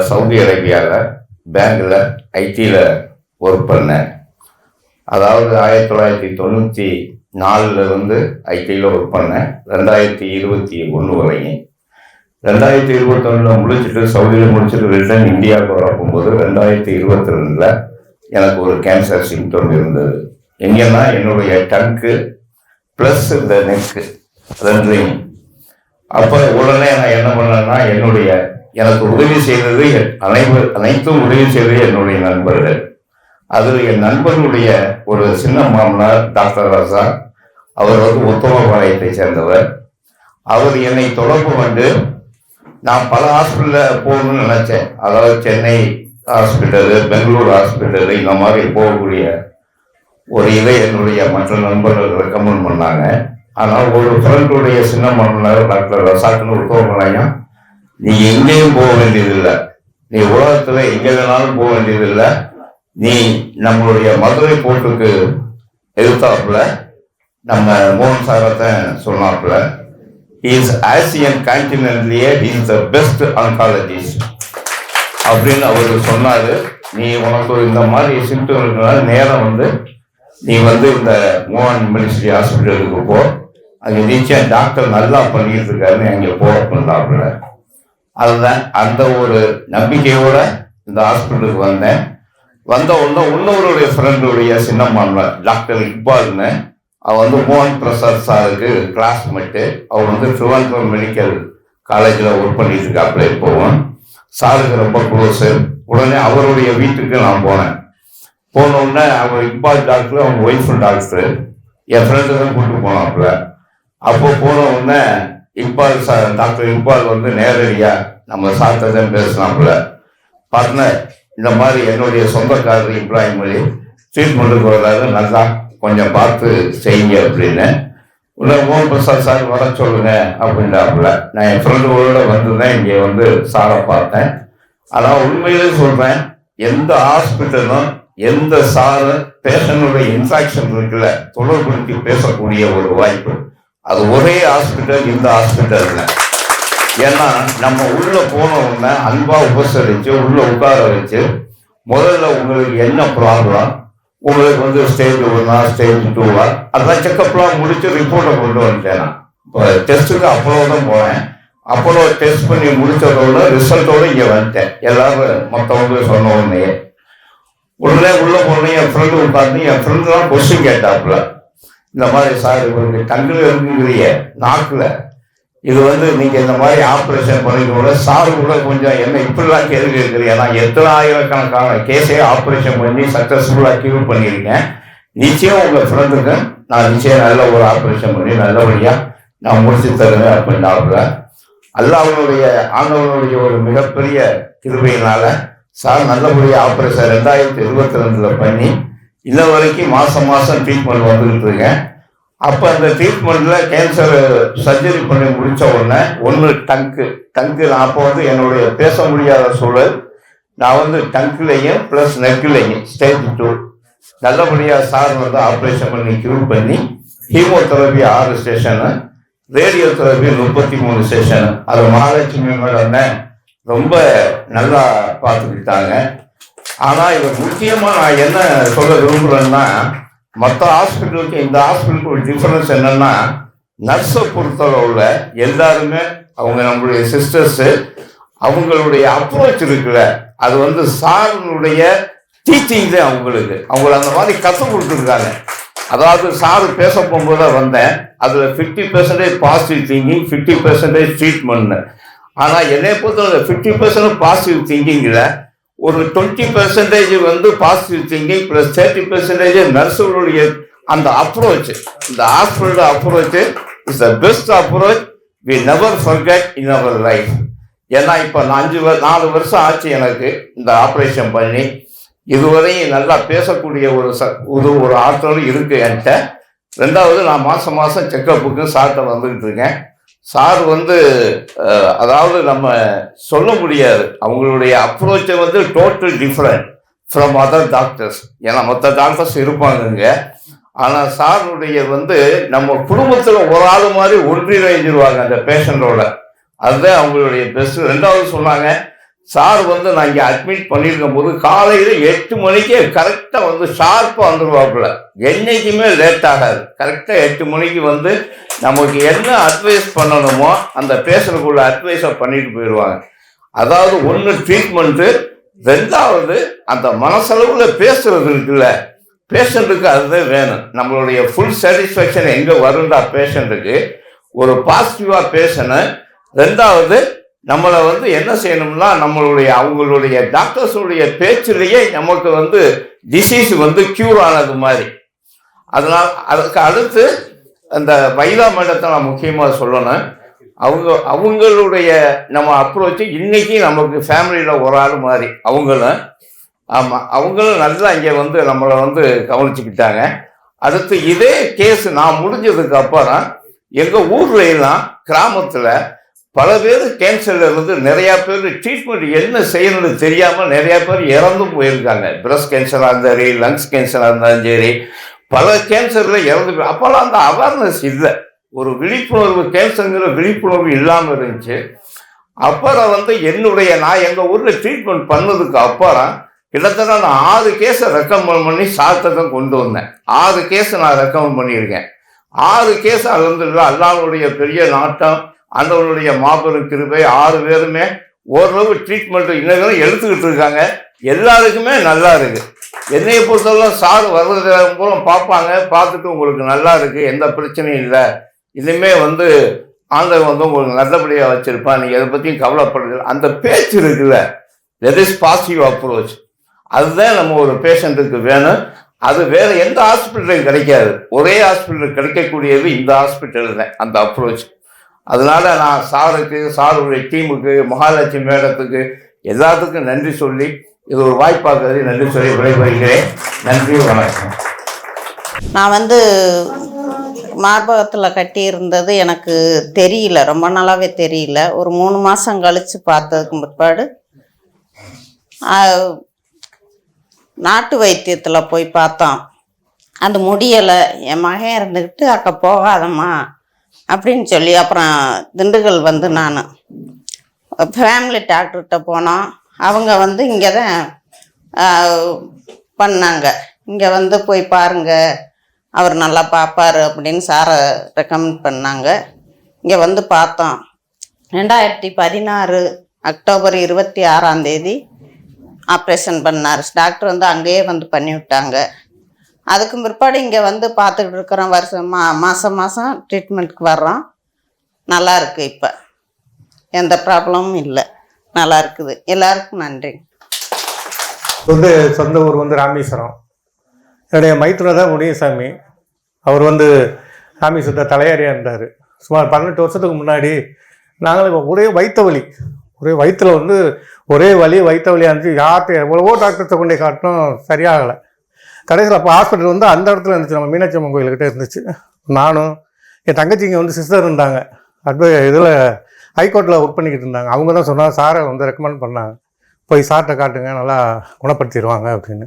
சவுதி அரேபியாவில் பேங்கில் ஐடியில் ஒர்க் பண்ணேன். அதாவது 1994 ஐடியில் ஒர்க் பண்ணேன். 2021 வரையும். 2021 முடிச்சுட்டு சவுதியில் முடிச்சுட்டு ரிட்டர்ன் இந்தியாவுக்கு வரப்போகும்போது 2022 எனக்கு ஒரு கேன்சர் சிம்டம் இருந்தது. எங்கன்னா என்னுடைய டங்கு ப்ளஸ் இந்த நெக்கு ரெண்டையும். அப்போ உடனே நான் என்ன பண்ணேன்னா, எனக்கு உதவி செய்தது அனைத்தும் உதவி செய்தது என்னுடைய நண்பர்கள். அதில் என் நண்பர்களுடைய ஒரு சின்ன மாமனார் டாக்டர் ராசா, அவர் உத்தமபாளையத்தை சேர்ந்தவர். அவர் என்னை தொடர்பு கொண்டு நான் பல ஹாஸ்பிட்டலில் போகணும்னு நினச்சேன். அதாவது சென்னை ஹாஸ்பிட்டலு, பெங்களூர் ஹாஸ்பிட்டலு, இந்த மாதிரி போகக்கூடிய ஒரு இதை என்னுடைய மற்ற நண்பர்கள் ரெக்கமெண்ட் பண்ணாங்க. ஆனால் ஒரு ஃப்ரெண்டுடைய சின்ன மாமனார் டாக்டர் ரசாக்குன்னு உத்தமபாளையம், நீ எங்கேயும் போக வேண்டியதில்லை, நீ உலகத்தில் எங்கே வேணாலும் போக வேண்டியதில்லை, நீ நம்மளுடைய மதுரை போர்ட்டுக்கு எதிர்த்தாப்புல நம்ம மோகன் சாரத்தை சொன்னாப்புல, is Asian கான்டினென்ட்லேயே is the best oncologist அப்படின்னு அவர் சொன்னார். நீ உனக்கு இந்த மாதிரி சிம்டம்னால நேரம் நீ இந்த மோகன் மினிஸ்ட்ரி ஹாஸ்பிட்டலுக்கு போ, அங்கே நிச்சயம் டாக்டர் நல்லா பண்ணிட்டு இருக்காருன்னு அங்கே போக பண்ணாப்புல. அதுதான் அந்த ஒரு நம்பிக்கையோட இந்த ஹாஸ்பிட்டலுக்கு வந்தேன். வந்த உடனே இன்னொருடைய ஃப்ரெண்டுடைய சின்ன மாமனார் டாக்டர் இக்பால்னு, அவர் மோகன் பிரசாத் சாருக்கு கிளாஸ்மேட்டு. அவர் திருவனந்தபுரம் மெடிக்கல் காலேஜில் ஒர்க் பண்ணிட்டு இருக்காப்புல இப்போவும். சாருக்கு ரொம்ப க்ளோஸு. உடனே அவருடைய வீட்டுக்கு நான் போனேன். போன உடனே அவர் இக்பால் டாக்டர், அவங்க ஒய்ஃபு டாக்டர், என் ஃப்ரெண்டு தான் கூப்பிட்டு போனாப்புல. அப்போ போன உடனே இக்பால் சார், டாக்டர் இக்பால் நேரடியாக நம்ம சார்கிட்ட தான் பேசினாப்புல. பார்ட்னர், இந்த மாதிரி என்னுடைய சொந்தக்காரர் இப்ராஹிம் அலி ட்ரீட்மெண்ட்டுக்கு வர்றாரு, நல்லா கொஞ்சம் பார்த்து செய்யுங்க அப்படின்னு. உடனே மோகன் பிரசாத் சார் வர சொல்லுங்க அப்படின்றாப்புல. நான் என் ஃப்ரெண்டுகளோட தான் இங்கே சாரை பார்த்தேன். ஆனால் உண்மையிலே சொல்கிறேன், எந்த ஹாஸ்பிட்டலும் எந்த சாரும் பேஷண்ட்டுடைய இன்ஃபெக்ஷன் இருக்குல்ல தொடர்புபடுத்தி பேசக்கூடிய ஒரு வாய்ப்பு அது ஒரே ஹாஸ்பிட்டல், இந்த ஹாஸ்பிட்டலில். ஏன்னா நம்ம உள்ள போனவுடனே அன்பா உபசரித்து உள்ள உட்கார வச்சு முதல்ல உங்களுக்கு என்ன ப்ராப்ளம், உங்களுக்கு வந்து ஸ்டேஜ் 1 ஸ்டேஜ் 2 அதெல்லாம் செக்கப்லாம் முடிச்சு ரிப்போர்ட்டை கொண்டு வந்துட்டேன். நான் இப்போ டெஸ்ட்டுக்கு அப்போலோ தான் போனேன். அப்போலோ டெஸ்ட் பண்ணி முடிச்சதோட ரிசல்ட்டோடு இங்கே வந்துட்டேன். எல்லாரும் மற்றவங்க சொன்ன உடனே உள்ள போனேன். என் ஃப்ரெண்டு உட்காந்து என் ஃப்ரெண்டுலாம் கொஸ்டின் கேட்டாப்புல, இந்த மாதிரி சார் இவருக்கு டங்கில் இருக்குங்கிறிய நாக்கில் இது வந்து நீங்கள் இந்த மாதிரி ஆப்ரேஷன் பண்ணிக்கூட சார் கூட கொஞ்சம் என்ன இப்படிலாம் கேள்வி கேட்குறீங்க. நான் எத்தனை ஆயிரக்கணக்கான கேஸே ஆப்ரேஷன் பண்ணி சக்ஸஸ்ஃபுல்லாக கியூர் பண்ணியிருக்கேன். நிச்சயம் உங்கள் ஃப்ரெண்டுக்கு நான் நிச்சயம் நல்ல ஒரு ஆப்ரேஷன் பண்ணி நல்லபடியாக நான் முடிச்சு தருவேன் அப்படின்னாப்புல. அல்லாஹ்வுடைய ஆண்டவனுடைய ஒரு மிகப்பெரிய கிருபையினால சார் நல்லபடியாக ஆப்ரேஷன் 2022 பண்ணி இன்ன வரைக்கும் மாதம் ட்ரீட்மெண்ட் வந்துக்கிட்டு இருக்கேன். அப்போ அந்த ட்ரீட்மெண்ட்டில் கேன்சர் சர்ஜரி பண்ணி முடித்த உடனே ஒன்று டங்கு நான் அப்போ வந்து என்னுடைய பேச முடியாத சூழல், நான் வந்து டங்க்லேயும் ப்ளஸ் நெக்லேயும் ஸ்டேஜ் 2 நல்லபடியாக சார் வந்து ஆப்ரேஷன் பண்ணி க்யூர் பண்ணி chemotherapy 6 session, radio therapy 33 session. அது மகாலட்சுமி மேடம் ரொம்ப நல்லா பார்த்துக்கிட்டாங்க. ஆனால் இது முக்கியமாக நான் என்ன சொல்ல விரும்புகிறேன்னா, மற்ற ஹாஸ்பிட்டலுக்கு இந்த ஹாஸ்பிட்டலுக்கு ஒரு டிஃபரன்ஸ் என்னன்னா, நர்ஸை பொறுத்தளவுல எல்லாருமே அவங்க நம்மளுடைய சிஸ்டர்ஸு அவங்களுடைய அப்ரோச் இருக்குல்ல, அது வந்து சாருடைய டீச்சிங் தான் அவங்கள அந்த மாதிரி கற்றுக் கொடுத்துருக்காங்க. அதாவது சாரு பேச போகும்போது வந்தேன், அதில் 50% பாசிட்டிவ் திங்கிங் 50% ட்ரீட்மெண்ட்னு. ஆனால் என்னை பொறுத்தவரை 50% பாசிட்டிவ் திங்கிங்கில் ஒரு 20% வந்து பாசிட்டிவ் திங்கிங் ப்ளஸ் 30% நர்ஸுடைய அந்த அப்ரோச், இந்த hospital approach is the best approach we never forget in our life. ஏன்னா இப்போ நான் 4 வருஷம் ஆச்சு எனக்கு இந்த ஆப்ரேஷன் பண்ணி. இதுவரையும் நல்லா பேசக்கூடிய ஒரு ஆற்றல் இருக்கு என்கிட்ட. 2வது நான் மாதம் செக்கப்புக்கு சார்ட்ட வந்துக்கிட்டு இருக்கேன். சார் வந்து அதாவது நம்ம சொல்ல முடியாது, அவங்களுடைய அப்ரோச்சை வந்து total different from other doctors. ஏன்னா மற்ற டாக்டர்ஸ் இருப்பாங்கங்க, ஆனால் சாருடைய வந்து நம்ம குடும்பத்தில் ஒரு ஆள் மாதிரி ஒன்றிணைஞ்சிருவாங்க அந்த பேஷண்டோட. அதுதான் அவங்களுடைய பெஸ்ட்டு. 2வது சொன்னாங்க, சார் வந்து நான் இங்கே அட்மிட் பண்ணியிருக்கும் போது காலையில் 8 மணிக்கே கரெக்டாக வந்து ஷார்ப்பாக வந்துடுவாப்புல. என்றைக்குமே லேட் ஆகாது. கரெக்டாக 8 மணிக்கு வந்து நமக்கு என்ன அட்வைஸ் பண்ணணுமோ அந்த பேஷண்ட்டுக்குள்ள அட்வைஸை பண்ணிட்டு போயிடுவாங்க. அதாவது ஒன்று ட்ரீட்மெண்ட்டு, 2வது அந்த மனசளவில் பேசுறது இருக்குல்ல, பேஷண்ட்டுக்கு அதுதான் வேணும். நம்மளுடைய ஃபுல் சாட்டிஸ்ஃபேக்ஷன் எங்கே வருண்டா பேஷண்ட்டுக்கு, ஒரு பாசிட்டிவாக பேசணும். 2வது நம்மளை வந்து என்ன செய்யணும்னா அவங்களுடைய டாக்டர்ஸுடைய பேச்சிலேயே நமக்கு வந்து டிசீஸ் வந்து க்யூர் ஆனது மாதிரி. அதனால் அதுக்கு அடுத்து அந்த வைலா மேடத்தை நான் முக்கியமாக சொல்லணும். அவங்களுடைய நம்ம அப்ரோச்சு இன்னைக்கு நமக்கு ஃபேமிலியில் ஒரு ஆள் மாதிரி அவங்களும். ஆமாம், அவங்களும் நல்லா இங்கே வந்து நம்மளை வந்து கவனிச்சுக்கிட்டாங்க. அடுத்து இதே கேஸ் நான் முடிஞ்சதுக்கு அப்புறம் எங்கள் ஊர்லாம் கிராமத்தில் பல பேர் கேன்சர்ல இருந்து நிறையா பேர் ட்ரீட்மெண்ட் என்ன செய்யணும்னு தெரியாமல் நிறையா பேர் இறந்தும் போயிருக்காங்க. பிரஸ்ட் கேன்சராக இருந்தாலும் சரி, லங்ஸ் கேன்சராக இருந்தாலும் சரி, பல கேன்சரில் இறந்து போய். அப்போல்லாம் அந்த அவேர்னஸ் இல்லை, ஒரு விழிப்புணர்வு, கேன்சருங்கிற விழிப்புணர்வு இல்லாமல் இருந்துச்சு. அப்புறம் வந்து நான் எங்கள் ஊரில் ட்ரீட்மெண்ட் பண்ணதுக்கு அப்புறம் கிட்டத்தட்ட நான் 6 கேஸை ரெக்கமெண்ட் பண்ணி சார்ட்டை கொண்டு வந்தேன். 6 கேஸை நான் ரெக்கமெண்ட் பண்ணியிருக்கேன். 6 கேஸ் அல்ஹம்துலில்லாஹ் அல்லாஹ்வுடைய பெரிய நாட்டம், ஆண்டவனுடைய மாபெரும் கிருபை. 6 பேருமே ஓரளவு ட்ரீட்மெண்ட் இன்னும் எடுத்துக்கிட்டு இருக்காங்க. எல்லாருக்குமே நல்லா இருக்கு. என்னையை பொறுத்தவரை சார் வர்றது மூலம் பார்ப்பாங்க, பார்த்துட்டு உங்களுக்கு நல்லா இருக்கு, எந்த பிரச்சனையும் இல்லை, இனிமே வந்து ஆண்டவன் வந்து உங்களுக்கு நல்லபடியாக வச்சிருப்பான், நீங்கள் எதை பற்றியும் கவலைப்படுறது. அந்த பேச்சு இருக்குல்ல, தட் இஸ் பாசிட்டிவ் அப்ரோச். அதுதான் நம்ம ஒரு பேஷண்ட்டுக்கு வேணும். அது வேற எந்த ஹாஸ்பிட்டலும் கிடைக்காது. ஒரே ஹாஸ்பிட்டல் கிடைக்கக்கூடியது இந்த ஹாஸ்பிட்டல் தான் அந்த அப்ரோச். அதனால நான் சாருக்கு, சாருடைய டீமுக்கு, மகாலட்சுமி மேடத்துக்கு எல்லாத்துக்கும் நன்றி சொல்லி, இது ஒரு வாய்ப்பாக நன்றி சொல்லி விடைபெறுகிறேன். நன்றி, வணக்கம். நான் வந்து மார்பகத்தில் கட்டியிருந்தது எனக்கு தெரியல, ரொம்ப நாளாகவே தெரியல. ஒரு 3 மாதம் கழித்து பார்த்ததுக்கு பிற்பாடு நாட்டு வைத்தியத்தில் போய் பார்த்தோம். அது முடியலை. என் மகன் இருந்துக்கிட்டு அக்கா போகாதம்மா, அப்படின்னு சொல்லி அப்புறம் திண்டுக்கல் வந்து நான் ஃபேமிலி டாக்டர்கிட்ட போனோம். அவங்க வந்து இங்கே தான் பண்ணாங்க. இங்கே வந்து போய் பாருங்க, அவர் நல்லா பார்ப்பார் அப்படின்னு சாரை ரெக்கமெண்ட் பண்ணாங்க. இங்கே வந்து பார்த்தோம். 2016 அக்டோபர் 26 ஆப்ரேஷன் பண்ணார். டாக்டர் வந்து அங்கேயே வந்து பண்ணி விட்டாங்க. அதுக்கு பிற்பாடு இங்கே வந்து பார்த்துக்கிட்டு இருக்கிறோம். மாதம் மாதம் ட்ரீட்மெண்ட்டுக்கு வர்றோம். நல்லா இருக்குது. இப்போ எந்த ப்ராப்ளமும் இல்லை, நல்லா இருக்குது. எல்லாருக்கும் நன்றி. வந்து சொந்த ஊர் வந்து ராமேஸ்வரம். என்னுடைய மைத்துனர் தான் முனியசாமி. அவர் வந்து ராமேஸ்வரத்தை தலையாரியாக இருந்தார். சுமார் 18 வருஷத்துக்கு முன்னாடி நாங்களும் ஒரே வயிற்றில் வந்து ஒரே வயிற்று வலியாக இருந்துச்சு. யார்கிட்ட எவ்வளவோ டாக்டர்கிட்ட கொண்டே காட்டினோம், சரியாகலை. கடைசியில் அப்போ ஹாஸ்பிட்டல் வந்து அந்த இடத்துல இருந்துச்சு, நம்ம மீனாட்சி அம்மன் கோயில்கிட்ட இருந்துச்சு. நானும் என் தங்கச்சிங்க வந்து சிஸ்டர் இருந்தாங்க, இதில் ஹைகோர்ட்டில் ஒர்க் பண்ணிக்கிட்டு இருந்தாங்க. அவங்க தான் சொன்னாங்க, சாரை வந்து ரெக்கமெண்ட் பண்ணாங்க, போய் சார்கிட்ட காட்டுங்க, நல்லா குணப்படுத்திடுவாங்க அப்படின்னு.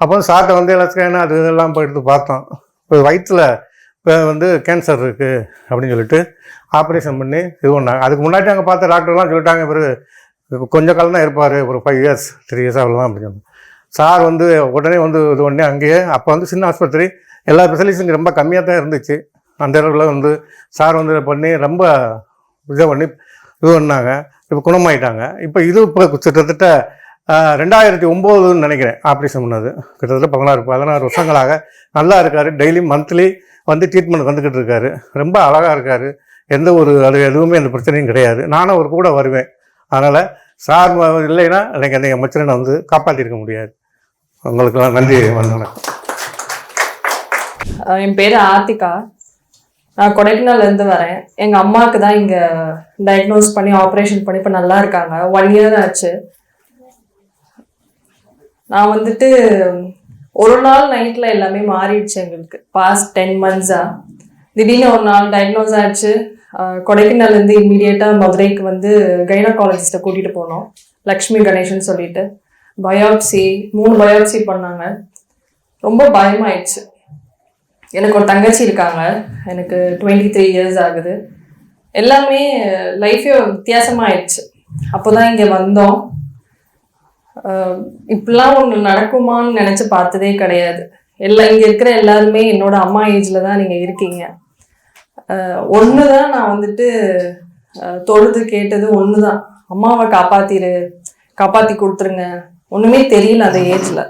அப்போ சார்கிட்ட வந்து எல்லாம் ஸ்கேனு அது இதெல்லாம் போய் எடுத்து பார்த்தோம். இப்போ வயிற்றில் வந்து கேன்சர் இருக்குது அப்படின்னு சொல்லிட்டு ஆப்ரேஷன் பண்ணி இது பண்ணாங்க. அதுக்கு முன்னாடி அங்கே பார்த்த டாக்டர்லாம் சொல்லிட்டாங்க, இவர் கொஞ்சம் காலம் தான் இருப்பார், ஒரு 5 இயர்ஸ் 3 இயர்ஸ் அவ்வளோதான் அப்படின்னு. சார் வந்து உடனே வந்து இது பண்ணி அங்கேயே, அப்போ வந்து சின்ன ஆஸ்பத்திரி, எல்லா ஸ்பெஷலிஸ்டும் ரொம்ப கம்மியாக தான் இருந்துச்சு. அந்த இடத்துல வந்து சார் வந்து பண்ணி ரொம்ப இதை பண்ணி இது பண்ணாங்க. இப்போ குணமாயிட்டாங்க. இப்போ இது இப்போ கிட்டத்தட்ட 2009 நினைக்கிறேன் ஆப்ரேஷன் பண்ணது. கிட்டத்தட்ட 16 வருஷங்களாக நல்லா இருக்கார். டெய்லி மந்த்லி வந்து ட்ரீட்மெண்ட் வந்துக்கிட்டு இருக்காரு. ரொம்ப அழகாக இருக்கார். எந்த ஒரு எதுவுமே அந்த பிரச்சனையும் கிடையாது. நானும் அவர் கூட வருவேன். அதனால் சார் இல்லைன்னா எனக்கு அந்த மச்சனை வந்து காப்பாற்றிருக்க முடியாது. உங்களுக்கெல்லாம் நன்றி. வணக்கம். என் பேர் ஆர்த்திகா. நான் கொடைக்கானல்லேருந்து வரேன். எங்கள் அம்மாவுக்கு தான் இங்கே டயக்னோஸ் பண்ணி ஆப்ரேஷன் பண்ணி இப்போ நல்லா இருக்காங்க. 1 இயர் ஆச்சு. நான் வந்துட்டு ஒரு நாள் நைட்டில் எல்லாமே மாறிடுச்சு எங்களுக்கு. பாஸ்ட் 10 months-ஆ திடீர்னு ஒரு நாள் டயக்னோஸ் ஆச்சு. கொடைக்கானல்லேருந்து இம்மீடியட்டாக மதுரைக்கு வந்து கைனகாலஜிஸ்ட்டை கூட்டிகிட்டு போனோம். லக்ஷ்மி கணேஷன் சொல்லிட்டு பயாப்சி 3 பயாப்சி பண்ணாங்க. ரொம்ப பயமாயிடுச்சு. எனக்கு ஒரு தங்கச்சி இருக்காங்க. எனக்கு 23 years ஆகுது. எல்லாமே லைஃபே வித்தியாசமாயிடுச்சு. அப்போ தான் இங்கே வந்தோம். இப்படிலாம் ஒன்று நடக்குமான்னு நினச்சி பார்த்ததே கிடையாது. இங்கே இருக்கிற எல்லாருமே என்னோட அம்மா ஏஜில் தான் நீங்கள் இருக்கீங்க. ஒன்று தான் நான் வந்துட்டு தொழுது கேட்டது ஒன்று தான், அம்மாவை காப்பாற்றி கொடுத்துருங்க. ஒன்றுமே தெரியல அந்த ஏஜில்.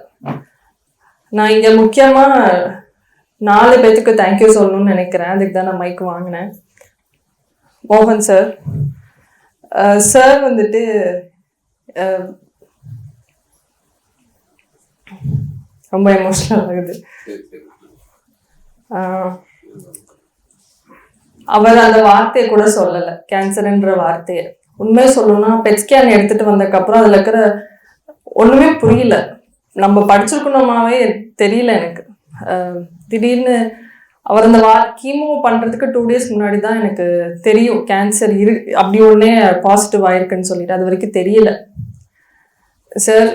நான் இங்கே முக்கியமாக 4 பேத்துக்கு தேங்க்யூ சொல்லணும்னு நினைக்கிறேன். அதுக்கு தான் நான் மைக் வாங்கினேன். மோகன் சார் சார் வந்துட்டு ரொம்ப எமோஷனல் ஆகுது. அவர் அந்த வார்த்தையை கூட சொல்லலை, கேன்சர்ன்ற வார்த்தையை. உண்மையை சொல்லணும்னா பெட் ஸ்கேன் எடுத்துட்டு வந்ததுக்கப்புறம் அதில் இருக்கிற ஒன்றுமே புரியல. நம்ம படிச்சிருக்கணுமாவே தெரியல எனக்கு. திடீர்னு அவர் அந்த கீமோ பண்ணுறதுக்கு 2 days முன்னாடி தான் எனக்கு தெரியும் கேன்சர் அப்படி ஒன்றே பாசிட்டிவ் ஆயிருக்குன்னு சொல்லிட்டு. அது வரைக்கும் தெரியல. சார்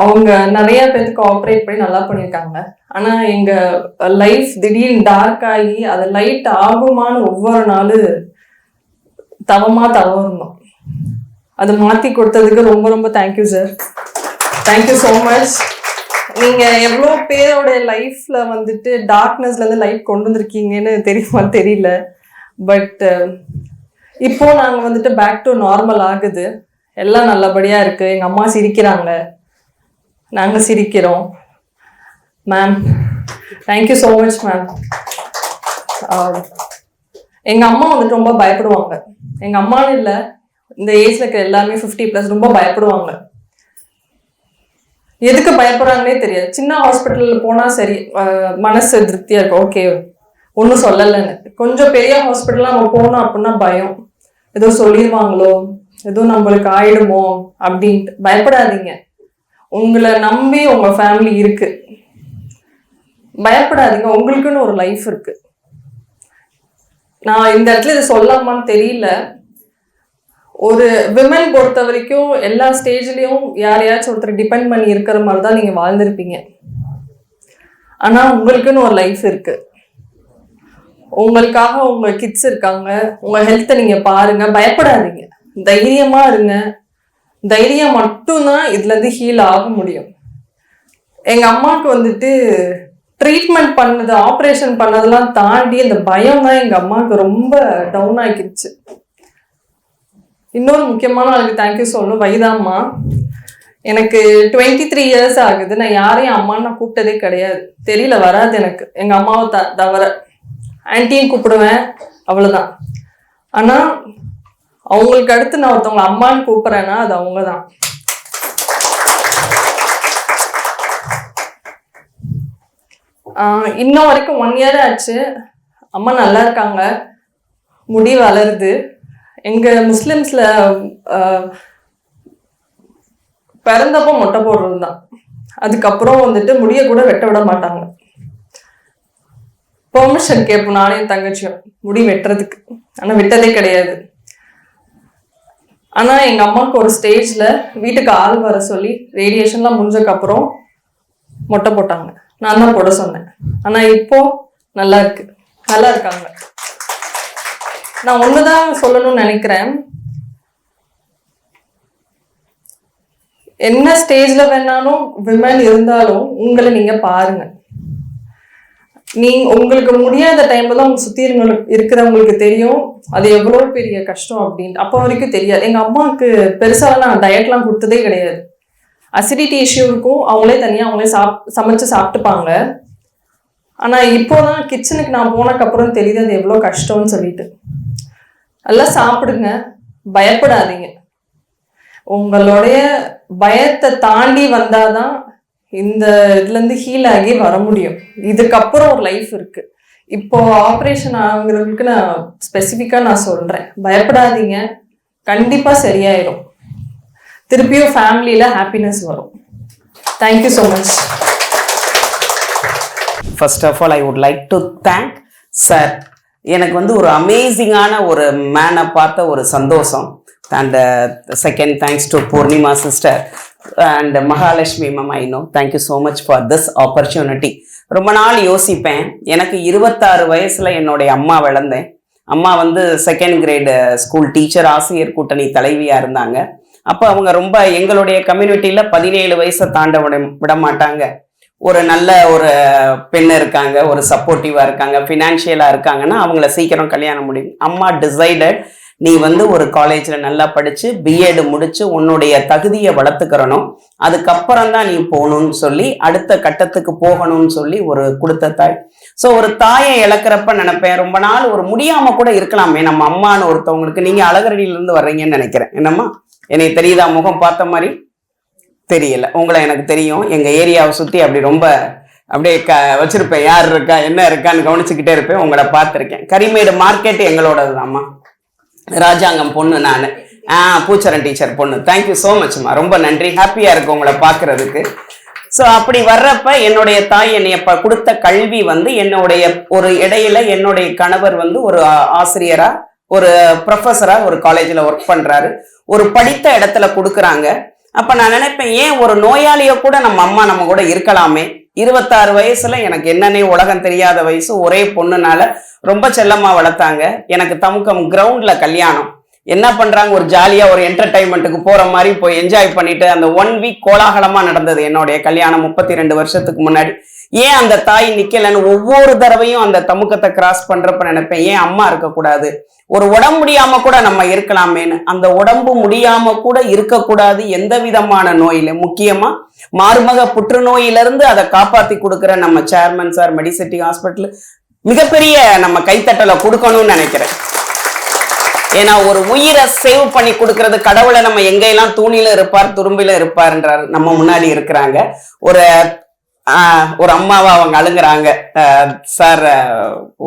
அவங்க நிறைய பேருக்கு ஆப்ரேட் பண்ணி நல்லா பண்ணியிருக்காங்க. ஆனால் எங்கள் லைஃப் திடீர்னு டார்க் ஆகி அது லைட் ஆகுமான்னு ஒவ்வொரு நாள் தவறணும். அது மாற்றி கொடுத்ததுக்கு ரொம்ப ரொம்ப thank you sir. Thank you so much. நீங்கள் எவ்வளோ பேரோட லைஃப்பில் வந்துட்டு டார்க்னஸ்லேருந்து லைட் கொண்டு வந்திருக்கீங்கன்னு தெரியுமா தெரியல. பட் இப்போது நாங்கள் வந்துட்டு பேக் டு நார்மல் ஆகுது. எல்லாம் நல்லபடியாக இருக்குது. எங்கள் அம்மா சிரிக்கிறாங்க, நாங்கள் சிரிக்கிறோம். Ma'am thank you so much ma'am. எங்கள் அம்மா வந்துட்டு ரொம்ப பயப்படுவாங்க. எங்கள் அம்மான்னு இல்லை, இந்த ஏஜில் இருக்கிற எல்லாருமே 50+ ரொம்ப பயப்படுவாங்க. எதுக்கு பயப்படுறாங்கன்னே தெரியாது. சின்ன ஹாஸ்பிட்டலில் போனால் சரி மனசு திருப்தியாக இருக்கும், ஓகே ஒன்றும் சொல்லலைன்னு. கொஞ்சம் பெரிய ஹாஸ்பிட்டல்லாம் நம்ம போனோம் அப்படின்னா பயம், ஏதோ சொல்லிடுவாங்களோ, ஏதோ நம்மளுக்கு ஆயிடுமோ அப்படின்ட்டு. பயப்படாதீங்க. உங்களை நம்பி உங்கள் ஃபேமிலி இருக்கு. பயப்படாதீங்க, உங்களுக்குன்னு ஒரு லைஃப் இருக்கு. நான் இந்த இடத்துல இதை சொல்லாமான்னு தெரியல. ஒரு விமன் பொறுத்த வரைக்கும் எல்லா ஸ்டேஜ்லேயும் யாரையாச்சும் ஒருத்தர் டிபெண்ட் பண்ணி இருக்கிற மாதிரி தான் நீங்கள் வாழ்ந்திருப்பீங்க. ஆனால் உங்களுக்குன்னு ஒரு லைஃப் இருக்கு. உங்களுக்காக உங்க கிட்ஸ் இருக்காங்க. உங்க ஹெல்த்தை நீங்க பாருங்க, பயப்படாதீங்க, தைரியமா இருங்க. தைரியம் மட்டும்தான் இதுல இருந்து ஹீல் ஆக முடியும். எங்க அம்மாவுக்கு வந்துட்டு ட்ரீட்மெண்ட் பண்ணது, ஆப்ரேஷன் பண்ணதெல்லாம் தாண்டி அந்த பயம் தான் எங்க அம்மாவுக்கு ரொம்ப டவுன் ஆகிடுச்சு. இன்னொரு முக்கியமான ஆளுக்கு தேங்க்யூ சொல்லணும், வைதாம்மா. எனக்கு 23 இயர்ஸ் ஆகுது. நான் யாரையும் அம்மான்னு நான் கூப்பிட்டதே கிடையாது. தெரியல, வராது எனக்கு எங்க அம்மாவை தவிர. ஆன்ட்டியும் கூப்பிடுவேன், அவ்வளவுதான். ஆனா அவங்களுக்கு அடுத்து நான் ஒருத்தவங்களை அம்மான்னு கூப்பிடுறேன்னா அது அவங்க தான். இன்னும் வரைக்கும் 1 இயர் ஆச்சு. அம்மா நல்லா இருக்காங்க, முடி வளருது. எங்க முஸ்லிம்ஸ்ல பிறந்தப்போ மொட்டை போடுறது தான். அதுக்கப்புறம் வந்துட்டு முடிய கூட வெட்ட விட மாட்டாங்க. பெர்மிஷன் கேட்போம் நானே என் தங்கச்சியும் முடி வெட்டுறதுக்கு. ஆனா விட்டதே கிடையாது. ஆனா எங்க அம்மாவுக்கு ஒரு ஸ்டேஜ்ல வீட்டுக்கு ஆள் வர சொல்லி ரேடியேஷன்லாம் முடிஞ்சதுக்கு அப்புறம் மொட்டை போட்டாங்க. நான் தான் போட சொன்னேன். ஆனா இப்போ நல்லா இருக்கு, நல்லா இருக்காங்க. நான் ஒண்ணுதான் சொல்லணும்னு நினைக்கிறேன். என்ன ஸ்டேஜ்ல வேணாலும் விமன் இருந்தாலும் உங்களை நீங்க பாருங்க. உங்களுக்கு முடியாத டைம்ல தான் உங்க சுத்தி இருக்கிறவங்களுக்கு தெரியும் அது எவ்வளவு பெரிய கஷ்டம் அப்படின்னு. அப்போ வரைக்கும் தெரியாது. எங்க அம்மாவுக்கு பெருசாலாம் நான் டயட்லாம் கொடுத்ததே கிடையாது. அசிடிட்டி இஷ்யூ இருக்கும், அவங்களே தனியா அவங்களே சமைச்சு சாப்பிட்டுப்பாங்க. ஆனா இப்போதான் கிச்சனுக்கு நான் போனதுக்கப்புறம் தெரியுது அது எவ்வளவு கஷ்டம்னு சொல்லிட்டு. நல்லா சாப்பிடுங்க, பயப்படாதீங்க. உங்களுடைய பயத்தை தாண்டி வந்தாதான் இந்த இதுல இருந்து ஹீல் ஆகி வர முடியும். இதுக்கப்புறம் ஒரு லைஃப் இருக்கு. இப்போ ஆப்ரேஷன் ஆகுறதுக்கு நான் ஸ்பெசிஃபிக்கா நான் சொல்றேன், பயப்படாதீங்க, கண்டிப்பா சரியாயிடும். திருப்பியும் ஃபேமிலியில ஹாப்பினஸ் வரும். Thank you so much. First of all I would like to thank sir. எனக்கு வந்து ஒரு அமேசிங்கான ஒரு மேனை பார்த்த ஒரு சந்தோஷம். And second thanks to Purnima sister and Mahalakshmi ma'am. I know thank you so much for this opportunity. ரொம்ப நாள் யோசிப்பேன். எனக்கு 26 வயசுல என்னுடைய அம்மா வளர்ந்தேன். அம்மா வந்து 2nd கிரேடு ஸ்கூல் டீச்சர், ஆசிரியர் கூட்டணி தலைவியா இருந்தாங்க. அப்போ அவங்க ரொம்ப எங்களுடைய கம்யூனிட்டியில 17 வயசை தாண்ட விட மாட்டாங்க. ஒரு நல்ல ஒரு பெண் இருக்காங்க, ஒரு சப்போர்ட்டிவா இருக்காங்க, ஃபினான்ஷியலா இருக்காங்கன்னா அவங்கள சீக்கிரம் கல்யாணம் முடியும். அம்மா டிசைடட், நீ வந்து ஒரு காலேஜ்ல நல்லா படிச்சு பிஎட் முடிச்சு உன்னுடைய தகுதியை வளர்த்துக்கிறணும், அதுக்கப்புறம் தான் நீ போகணும்னு சொல்லி அடுத்த கட்டத்துக்கு போகணும்னு சொல்லி ஒரு கொடுத்த தாய். ஸோ ஒரு தாயை இழக்கிறப்ப நினைப்பேன், ரொம்ப நாள் ஒரு முடியாம கூட இருக்கலாமே நம்ம அம்மான்னு ஒருத்தவங்களுக்கு. நீங்க அழகரடியிலிருந்து வர்றீங்கன்னு நினைக்கிறேன். என்னம்மா எனக்கு தெரியுதா? முகம் பார்த்த மாதிரி தெரியல. உங்களை எனக்கு தெரியும். எங்க ஏரியாவை சுத்தி அப்படி ரொம்ப அப்படியே வச்சிருப்பேன், யார் இருக்கா என்ன இருக்கான்னு கவனிச்சுக்கிட்டே இருப்பேன். உங்களை பார்த்துருக்கேன். கரிமேடு மார்க்கெட் எங்களோடது தான்மா. ராஜாங்கம் பொண்ணு நான். பூச்சரன் டீச்சர் பொண்ணு. தேங்க்யூ ஸோ மச்மா, ரொம்ப நன்றி. ஹாப்பியா இருக்கு உங்களை பார்க்கறதுக்கு. ஸோ அப்படி வர்றப்ப என்னுடைய தாய் என்னைய கொடுத்த கல்வி வந்து என்னுடைய ஒரு இடையில என்னுடைய கணவர் வந்து ஒரு ஆசிரியரா ஒரு ப்ரொஃபஸரா ஒரு காலேஜில் ஒர்க் பண்றாரு. ஒரு படித்த இடத்துல கொடுக்குறாங்க. அப்ப நான் நினைப்பேன், ஏன் ஒரு நோயாளிய கூட நம்ம அம்மா நம்ம கூட இருக்கலாமே. 26 வயசுல எனக்கு என்னன்னே உலகம் தெரியாத வயசு. ஒரே பொண்ணுனால ரொம்ப செல்லமா வளர்த்தாங்க. எனக்கு தமுக்கம் கிரவுண்ட்ல கல்யாணம். என்ன பண்றாங்க, ஒரு ஜாலியா ஒரு என்டர்டைன்மெண்ட்டுக்கு போற மாதிரி போய் என்ஜாய் பண்ணிட்டு அந்த 1 வீக் கோலாகலமா நடந்தது என்னுடைய கல்யாணம் 32 வருஷத்துக்கு முன்னாடி. ஏன் அந்த தாய் நிக்கலன்னு ஒவ்வொரு தடவையும் அந்த தமுக்கத்தை கிராஸ் பண்றப்ப நினைப்பேன், ஏன் அம்மா இருக்கக்கூடாது, ஒரு உடம்பு முடியாம கூட நம்ம இருக்கலாமேன்னு. அந்த உடம்பு முடியாம கூட இருக்கக்கூடாது எந்த விதமான நோயில, முக்கியமா மார்பக புற்றுநோயிலிருந்து அதை காப்பாத்தி கொடுக்குற நம்ம சேர்மன் சார் மெடிசிட்டி ஹாஸ்பிட்டல் மிகப்பெரிய நம்ம கைத்தட்டலை கொடுக்கணும்னு நினைக்கிறேன். ஏன்னா ஒரு உயிரை சேவ் பண்ணி கொடுக்கறது, கடவுளை நம்ம எங்கெல்லாம் தூணில இருப்பார் துரும்பில இருப்பார்ன்றாரு, நம்ம முன்னாடி இருக்கிறாங்க. ஒரு அம்மாவா அவங்க அழுங்குறாங்க. சார்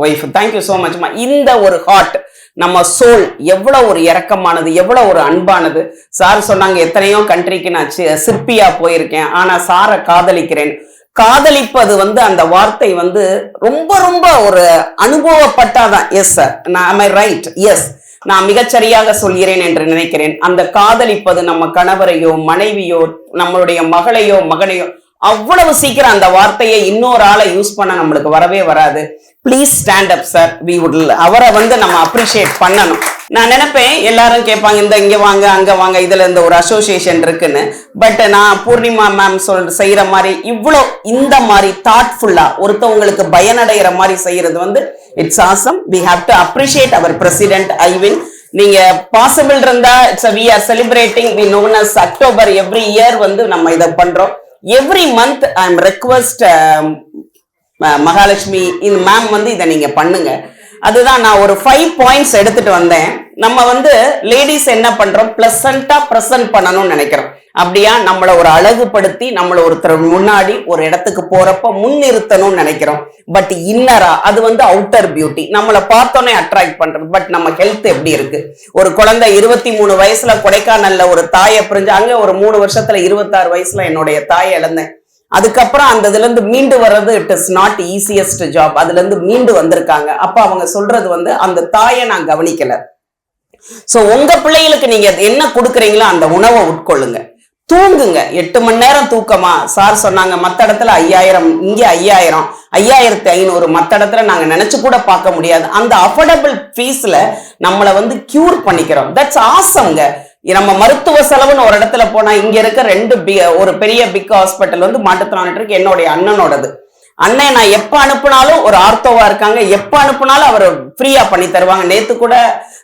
ஒய்ஃப், தேங்க்யூ ஸோ மச்மா. இந்த ஒரு ஹார்ட், நம்ம சோல் எவ்வளவு ஒரு இரக்கமானது, எவ்வளவு ஒரு அன்பானது. சார் சொன்னாங்க, எத்தனையோ கண்ட்ரிக்கு நான் சிற்பியா போயிருக்கேன், ஆனா சாரை காதலிக்கிறேன். காதலிப்பது வந்து அந்த வார்த்தை வந்து ரொம்ப ரொம்ப ஒரு அனுபவப்பட்டாதான். எஸ் சார், நான் ரைட், எஸ் நான் மிகச்சரியாக சொல்கிறேன் என்று நினைக்கிறேன். அந்த காதலிப்பது நம்ம கணவரையோ மனைவியோ நம்மளுடைய மகளையோ மகனையோ அவ்வளவு சீக்கிரம் அந்த வார்த்தையை இன்னொரு ஆளை யூஸ் பண்ண நம்மளுக்கு வரவே வராது. Please stand up sir. We would அவரை வந்து நம்ம அப்ரிஷியேட் பண்ணணும். நான் நினைப்பேன் எல்லாரும் கேட்பாங்க இந்த இங்க வாங்க அங்க வாங்க இதுல இந்த ஒரு அசோசியேஷன் இருக்குன்னு. பட் நான் பூர்ணிமா மேம் செய்யற மாதிரி இவ்வளோ இந்த மாதிரி தாட்ஃபுல்லா ஒருத்தவங்களுக்கு பயனடைகிற மாதிரி செய்யறது வந்து it's awesome. We have to appreciate our president ஐவின். நீங்க பாசிபிள் இருந்தா we are celebrating we known as October every year வந்து நம்ம இதை பண்றோம். Every month I am request Mahalakshmi இந்த மேம் வந்து இதை நீங்க பண்ணுங்க. அதுதான் நான் ஒரு 5 பாயிண்ட்ஸ் எடுத்துட்டு வந்தேன். நம்ம வந்து லேடிஸ் என்ன பண்றோம், பிளசண்டா பிரசன்ட் பண்ணணும்னு நினைக்கிறோம். அப்படியா நம்மளை ஒரு அழகுபடுத்தி நம்மள ஒருத்தர் முன்னாடி ஒரு இடத்துக்கு போறப்ப முன்னிறுத்தணும்னு நினைக்கிறோம். பட் இன்னரா அது வந்து அவுட்டர் பியூட்டி, நம்மளை பார்த்தோன்னே அட்ராக்ட் பண்றது. பட் நம்ம ஹெல்த் எப்படி இருக்கு? ஒரு குழந்தை 23 வயசுல கொடைக்கானல்ல ஒரு தாயை பிரிஞ்சு அங்க ஒரு 3 வருஷத்துல 26 வயசுல என்னுடைய தாயை இழந்தேன். அதுக்கப்புறம் அந்த இதுல இருந்து மீண்டு வர்றது it is not easiest job. அதுல இருந்து மீண்டு வந்திருக்காங்க. அப்ப அவங்க சொல்றது வந்து அந்த தாயை நான் கவனிக்கல. சோ உங்க பிள்ளைகளுக்கு நீங்க என்ன கொடுக்குறீங்களோ அந்த உணவை உட்கொள்ளுங்க. தூங்குங்க. 8 மணி நேரம் தூக்கமா? சார் சொன்னாங்க மத்த இடத்துல 5000, இங்க 5000, 5500, மத்த இடத்துல நாங்க நினைச்சு கூட பார்க்க முடியாது. அந்த அஃபோர்டபிள் ஃபீஸ்ல நம்மளை வந்து கியூர் பண்ணிக்கிறோம். தட்ஸ் ஆசம்ங்க. நம்ம மருத்துவ செலவுன்னு ஒரு இடத்துல போனா இங்க இருக்க ஒரு பெரிய பிக் ஹாஸ்பிட்டல் வந்து மாட்டுத்திறனாளிக்கு என்னுடைய அண்ணனோடது. அண்ணன் நான் எப்ப அனுப்புனாலும் ஒரு ஆர்த்தோவா இருக்காங்க, எப்ப அனுப்புனாலும் அவர் ஃப்ரீயா பண்ணி தருவாங்க. நேத்து கூட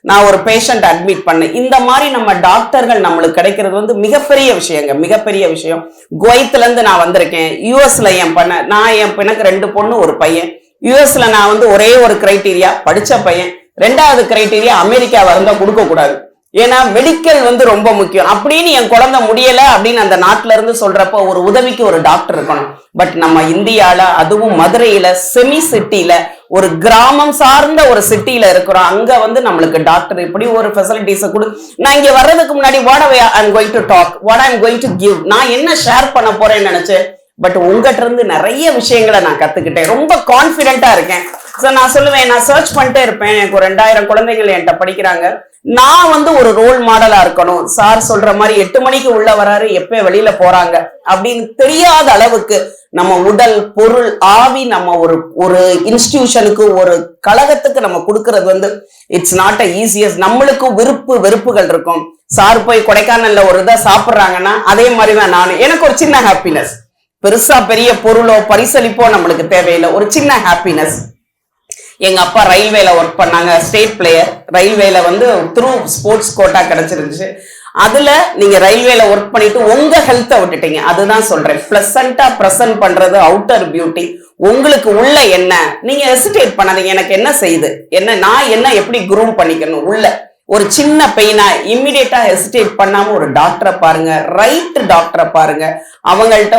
நான் ஒரு பேஷண்ட் அட்மிட் பண்ணேன். இந்த மாதிரி நம்ம டாக்டர்கள் நம்மளுக்கு கிடைக்கிறது வந்து மிகப்பெரிய விஷயங்க, மிகப்பெரிய விஷயம். குவைத்துல இருந்து நான் வந்திருக்கேன். யூஎஸ்ல எனக்கு 2 பொண்ணு 1 பையன். யூஎஸ்ல நான் வந்து ஒரே ஒரு கிரைட்டீரியா, படிச்ச பையன். 2வது கிரைட்டீரியா அமெரிக்கா இருந்தா கொடுக்க கூடாது. ஏன்னா மெடிக்கல் வந்து ரொம்ப முக்கியம். அப்படின்னு என் குழந்தை முடியல அப்படின்னு அந்த நாட்டுல இருந்து சொல்றப்ப ஒரு உதவிக்கு ஒரு டாக்டர் இருக்கணும். பட் நம்ம இந்தியால, அதுவும் மதுரையில செமி சிட்டில, ஒரு கிராமம் சார்ந்த ஒரு சிட்டில இருக்கிறோம். அங்க வந்து நம்மளுக்கு டாக்டர் இப்படி ஒரு ஃபெசிலிட்டிஸை கொடு. நான் இங்க வர்றதுக்கு முன்னாடி what I'm going to give, நான் என்ன ஷேர் பண்ண போறேன்னு நினைச்சேன். பட் உங்ககிட்ட இருந்து நிறைய விஷயங்களை நான் கத்துக்கிட்டேன். ரொம்ப கான்பிடென்டா இருக்கேன். நான் சொல்லுவேன், நான் சர்ச் பண்ணிட்டே இருப்பேன். எனக்கு ஒரு 2000 குழந்தைகள் என்கிட்ட படிக்கிறாங்க. நான் வந்து ஒரு ரோல் மாடலா இருக்கணும். சார் சொல்ற மாதிரி 8 மணிக்கு உள்ள வராரு, எப்ப வெளியில போறாங்க அப்படின்னு தெரியாத அளவுக்கு நம்ம உடல், பொருள், ஆவி நம்ம ஒரு இன்ஸ்டிடியூஷனுக்கு, ஒரு கழகத்துக்கு நம்ம கொடுக்கறது வந்து இட்ஸ் நாட் அ ஈஸியஸ்ட். நம்மளுக்கு வெறுப்புகள் இருக்கும். சார் போய் கொடைக்கானல்ல ஒரு இதை சாப்பிட்றாங்கன்னா அதே மாதிரிதான் நானும். எனக்கு ஒரு சின்ன ஹாப்பினஸ், பெருசா பெரிய பொருளோ பரிசளிப்போ நம்மளுக்கு தேவையில்லை, ஒரு சின்ன ஹாப்பினஸ். எங்க அப்பா ரயில்வேல ஒர்க் பண்ணாங்க, ஸ்டேட் பிளேயர். ரயில்வேல வந்து த்ரூ ஸ்போர்ட்ஸ் கோட்டா கிடைச்சிருந்துச்சு. அதுல நீங்க ரயில்வேல ஒர்க் பண்ணிட்டு உங்க ஹெல்த்தை விட்டுட்டீங்க. அதுதான் சொல்றேன், பிளசண்டா பிரசன்ட் பண்றது அவுட்டர் பியூட்டி. உங்களுக்கு உள்ள என்ன, நீங்க ஹெசிடேட் பண்ணாதீங்க. எனக்கு என்ன செய்யுது, நான் என்ன எப்படி குரூம் பண்ணிக்கணும், உள்ள ஒரு சின்ன பெயினா இம்மிடியேட்டா ஹெசிடேட் பண்ணாம ஒரு டாக்டரை பாருங்க, ரைட் டாக்டரை பாருங்க. அவங்கள்ட்ட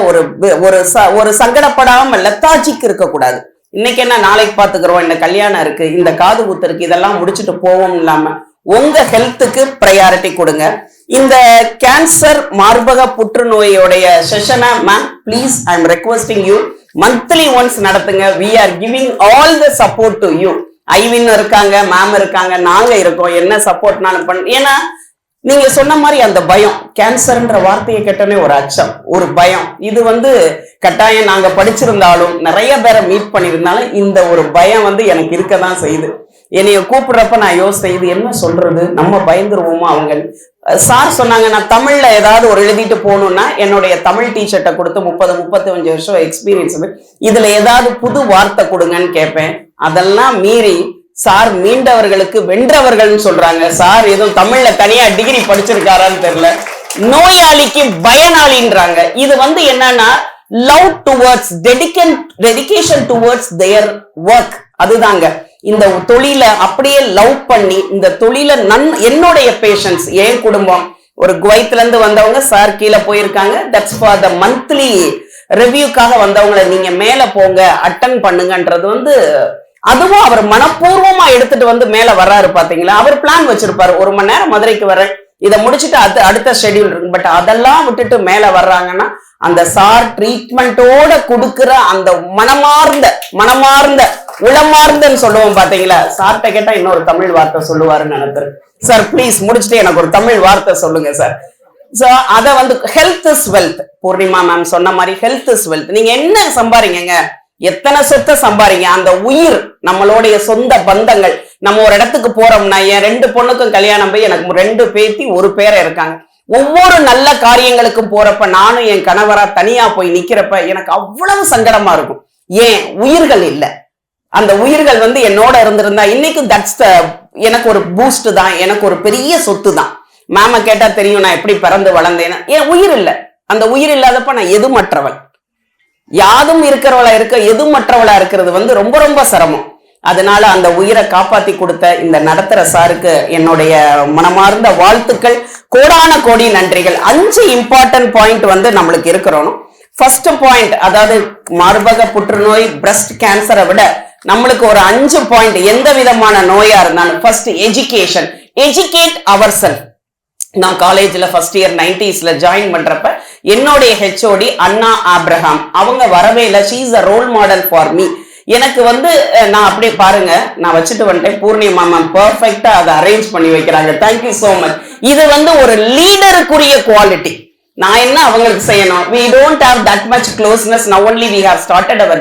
ஒரு சங்கடப்படாம லெத்தாஜிக்கு இருக்கக்கூடாது. இன்னைக்கு என்ன நாளைக்கு பாத்துக்கிறோம், இந்த கல்யாணம் இருக்கு, இந்த காது குத்து இருக்கு, இதெல்லாம் முடிச்சுட்டு போவோம் இல்லாம உங்க ஹெல்த்துக்கு ப்ரையாரிட்டி கொடுங்க. இந்த கேன்சர் மார்பக புற்றுநோயோடைய செஷனை ma'am please I am requesting you monthly once நடத்துங்க. We are giving all the support to you. ஐவின் இருக்காங்க, மேம் இருக்காங்க, நாங்க இருக்கோம். என்ன சப்போர்ட்னாலும் ஏன்னா நீங்க சொன்ன மாதிரி அந்த பயம், கேன்சர்ன்ற வார்த்தையை கேட்டோன்னே ஒரு அச்சம், ஒரு பயம். இது வந்து கட்டாயம் நாங்க படிச்சிருந்தாலும் நிறைய பேரை மீட் பண்ணியிருந்தாலும் இந்த ஒரு பயம் வந்து எனக்கு இருக்கதான் செய்யுது. என்னைய கூப்பிடுறப்ப நான் யோசித்தேன், இது என்ன சொல்றது, நம்ம பயந்துருவோமா? அவங்க சார் சொன்னாங்க நான் தமிழ்ல ஏதாவது ஒரு எழுதிட்டு போகணும்னா என்னுடைய தமிழ் டீச்சர்ட்டை கொடுத்து 30-35 வருஷம் எக்ஸ்பீரியன்ஸ், இதுல ஏதாவது புது வார்த்தை கொடுங்கன்னு கேட்பேன். அதெல்லாம் மீறி சார் மீண்டவர்களுக்கு வென்றவர்கள்னு சொல்றாங்க. சார் எதுவும் தமிழ்ல தனியா டிகிரி படிச்சிருக்காரான்னு தெரியல. நோயாளிக்கு பயனாளின்றாங்க. இது வந்து என்னன்னா லவ் டுவர்ட்ஸ் டெடிகேஷன் டுவர்ட்ஸ் தேர் ஒர்க். அதுதாங்க இந்த தொழிலை அப்படியே லவ் பண்ணி இந்த தொழிலை என்னுடைய பேஷன்ஸ், என் குடும்பம், ஒரு குவைத்துல இருந்து வந்தவங்க சார் கீழே போயிருக்காங்க. தட்ஸ் ஃபார் த மந்த்லி ரிவ்யூக்காக வந்தவங்களை நீங்க மேல போங்க, அட்டன் பண்ணுங்கன்றது வந்து அதுவும் அவர் மனப்பூர்வமா எடுத்துட்டு வந்து மேல வர்றாரு. பாத்தீங்களா, அவர் பிளான் வச்சிருப்பாரு, 1 மணி நேரம் மதுரைக்கு வர்றேன், இதை முடிச்சுட்டு அடுத்த ஷெட்யூல் இருக்கு. பட் அதெல்லாம் விட்டுட்டு மேல வர்றாங்கன்னா அந்த சார் ட்ரீட்மெண்டோட கொடுக்குற அந்த மனமார்ந்த உளமார்ந்தன்னு சொல்லுவோம் பாத்தீங்களா. சார்ட்ட கேட்டா இன்னொரு தமிழ் வார்த்தை சொல்லுவாருன்னு நினைக்கிறேன். சார் ப்ளீஸ் முடிச்சுட்டு எனக்கு ஒரு தமிழ் வார்த்தை சொல்லுங்க சார். சோ அத வந்து health is wealth. Purnima ma'am சொன்ன மாதிரி ஹெல்த் இஸ் வெல்த். நீங்க என்ன சம்பாதிங்க, எத்தனை சொத்தை சம்பாதிங்க, அந்த உயிர், நம்மளுடைய சொந்த பந்தங்கள். நம்ம ஒரு இடத்துக்கு போறோம்னா, என் 2 பொண்ணுக்கும் கல்யாணம் போய் எனக்கு 2 பேத்தி 1 பேரை இருக்காங்க. ஒவ்வொரு நல்ல காரியங்களுக்கும் போறப்ப நானும் என் கணவரா தனியா போய் நிக்கிறப்ப எனக்கு அவ்வளவு சங்கடமா இருக்கும். ஏன் உயிர்கள் இல்லை, அந்த உயிர்கள் என்னோட இருந்திருந்தா இன்னைக்கு எனக்கு ஒரு பூஸ்ட் தான், எனக்கு ஒரு பெரிய சொத்து தான். மேம கேட்டா தெரியும் நான் எப்படி பிறந்து வளர்ந்தேன்னு. ஏன் உயிர் இல்லை, அந்த உயிர் இல்லாதப்ப நான் எதுமற்றவள். யாதும் இருக்கிறவளா எதுமற்றவளா இருக்கிறது ரொம்ப ரொம்ப சிரமம். அதனால அந்த உயிரை காப்பாத்தி கொடுத்த இந்த நடத்துற சாருக்கு என்னுடைய மனமார்ந்த வாழ்த்துக்கள், கோடான கோடி நன்றிகள். 5 இம்பார்ட்டன்ட் பாயிண்ட் நம்மளுக்கு இருக்கிறோம். ஃபர்ஸ்ட் பாயிண்ட், அதாவது மார்பக புற்றுநோய், பிரஸ்ட் கேன்சரை விட நம்மளுக்கு ஒரு 5 பாயிண்ட் எந்த விதமான நோயா இருந்தாலும். ஃபர்ஸ்ட் எஜுகேஷன், எஜுகேட் அவர் செல்ஃப். நான் காலேஜ்ல ஃபர்ஸ்ட் இயர் 90s ஜாயின் பண்றப்ப என்னுடைய ஹெச்ஓடி அண்ணா ஆப்ரஹாம் அவங்க வரவே இல்லை. She is a role model for me. எனக்கு நான் அப்படியே பாருங்க, நான் வச்சுட்டு வந்துட்டேன். பூர்ணிமா மேம் பெர்ஃபெக்டா அதை அரேஞ்ச் பண்ணி வைக்கிறாங்க. Thank you so much. இது ஒரு லீடருக்குரிய குவாலிட்டி. நான் என்ன அவங்களுக்கு செய்யணும்? we don't have that much closeness. now only we have started our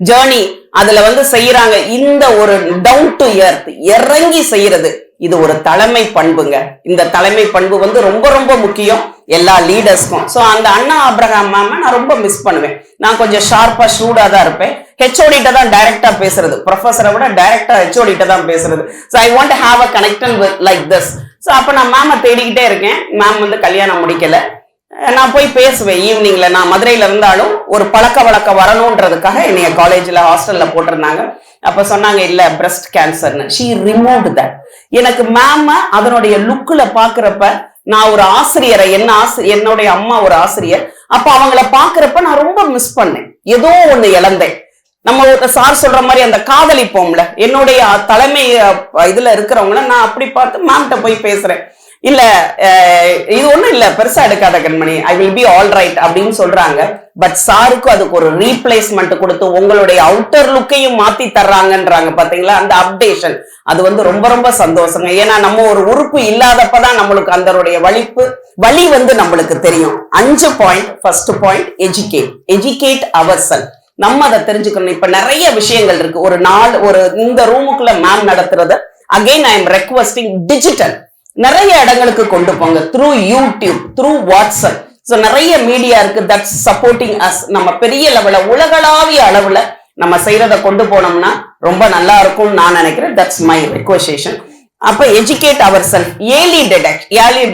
journey. அதுல செய்யறாங்க இந்த ஒரு டவுன் டு எர்த், இறங்கி செய்யறது. இது ஒரு தலைமை பண்புங்க. இந்த தலைமை பண்பு ரொம்ப ரொம்ப முக்கியம் எல்லா லீடர்ஸ்க்கும். ஸோ அந்த அண்ணா ஆப்ரஹாம் மேம் நான் ரொம்ப மிஸ் பண்ணுவேன். நான் கொஞ்சம் ஷார்ப்பா ஷூடா தான் இருப்பேன். ஹெச்ஓடிட்ட தான் டைரக்டா பேசுறது, ப்ரொஃபஸரை விட டைரக்டா ஹெச்ஓடிட்ட தான் பேசுறது. So I want to have a connection with like this. So அப்ப நான் மேம தேடிக்கிட்டே இருக்கேன். மேம் கல்யாணம் முடிக்கல. நான் போய் பேசுவேன் ஈவினிங்ல. நான் மதுரையில இருந்தாலும் ஒரு பழக்க வழக்கம் வரணும்ன்றதுக்காக என்னைய காலேஜ்ல ஹாஸ்டல்ல போட்டிருந்தாங்க. அப்ப சொன்னாங்க இல்ல பிரஸ்ட் கேன்சர்னு. She removed that. எனக்கு மேம் அதனுடைய லுக்ல பாக்குறப்ப, நான் ஒரு ஆசிரியரை, என்னுடைய அம்மா ஒரு ஆசிரியர், அப்ப அவங்கள பாக்குறப்ப நான் ரொம்ப மிஸ் பண்ணேன். ஏதோ ஒண்ணு இழந்தேன். நம்ம சார் சொல்ற மாதிரி அந்த காதலிப்போம்ல, என்னுடைய தலைமை இதுல இருக்கிறவங்கள நான் அப்படி பார்த்து மேம்கிட்ட போய் பேசுறேன். இல்ல இது ஒண்ணும் இல்ல, பெருசா எடுக்காத கண்மணி, I will be all right அப்படின்னு சொல்றாங்க. பட் சாருக்கு அதுக்கு ஒரு ரீப்ளேஸ்மெண்ட் கொடுத்து உங்களுடைய அவுட்டர் லுக்கையும் மாத்தி தர்றாங்கன்றாங்க பாத்தீங்களா, அந்த அப்டேஷன். அது ரொம்ப ரொம்ப சந்தோஷங்க. ஏன்னா நம்ம ஒரு உறுப்பு இல்லாதப்பதான் நம்மளுக்கு அதனுடைய வலி நம்மளுக்கு தெரியும். 5 பாயிண்ட். ஃபர்ஸ்ட் பாயிண்ட் எஜுகேட் அவர் செல்ஃப். நம்ம அதை தெரிஞ்சுக்கணும். இப்ப நிறைய விஷயங்கள் இருக்கு. ஒரு இந்த ரூமுக்குள்ள மேம் நடத்துறது again I am requesting digital நிறைய இடங்களுக்கு கொண்டு போங்க. Through YouTube, through WhatsApp. So நிறைய மீடியா இருக்கு தட்ஸ் சப்போர்ட்டிங் அஸ். நம்ம பெரிய லெவல, உலகளாவிய அளவுல நம்ம செய்யறத கொண்டு போனோம்னா ரொம்ப நல்லா இருக்கும்னு நான் நினைக்கிறேன். That's my requestation. அப்ப educate our self. Early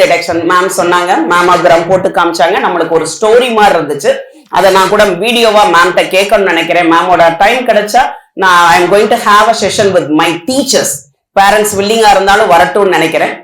detection ma'am சொன்னாங்க. மேமோகிராம் போட்டு காமிச்சாங்க. நம்மளுக்கு ஒரு ஸ்டோரி மாதிரி இருந்துச்சு. அதை நான் கூட வீடியோவா மேம்கிட்ட கேட்கணும்னு நினைக்கிறேன். மேமோட டைம் கிடைச்சா நான் I am going to have a session with my teachers. Parents வில்லிங்கா இருந்தாலும் வரட்டும்னு நினைக்கிறேன்.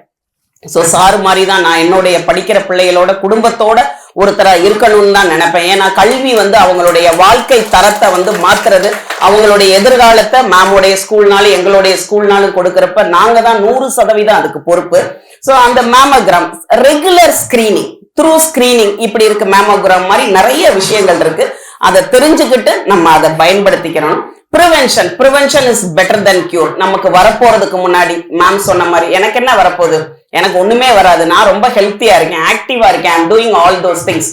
ஸோ சாரு மாதிரி தான் நான் என்னுடைய படிக்கிற பிள்ளைகளோட குடும்பத்தோட ஒருத்தரா இருக்கணும்னு தான் நினைப்பேன். ஏன்னா கல்வி அவங்களுடைய வாழ்க்கை தரத்தை மாத்துறது, அவங்களுடைய எதிர்காலத்தை மேமோடைய ஸ்கூல்னாலும் எங்களுடைய ஸ்கூல்னாலும் கொடுக்கறப்ப நாங்க தான் 100% அதுக்கு பொறுப்பு. ஸோ அந்த mammogram regular screening, through screening இப்படி இருக்கு. மேமோகிராம் மாதிரி நிறைய விஷயங்கள் இருக்கு. அதை தெரிஞ்சுக்கிட்டு நம்ம அதை பயன்படுத்திக்கணும். Prevention is better then cure. நமக்கு வரப்போறதுக்கு முன்னாடி மேம் சொன்ன மாதிரி எனக்கு என்ன வரப்போகுது, எனக்கு ஒண்ணுமே வராது, நான் ரொம்ப ஹெல்த்தியா இருக்கேன், ஆக்டிவா இருக்கேன், I'm doing all those things,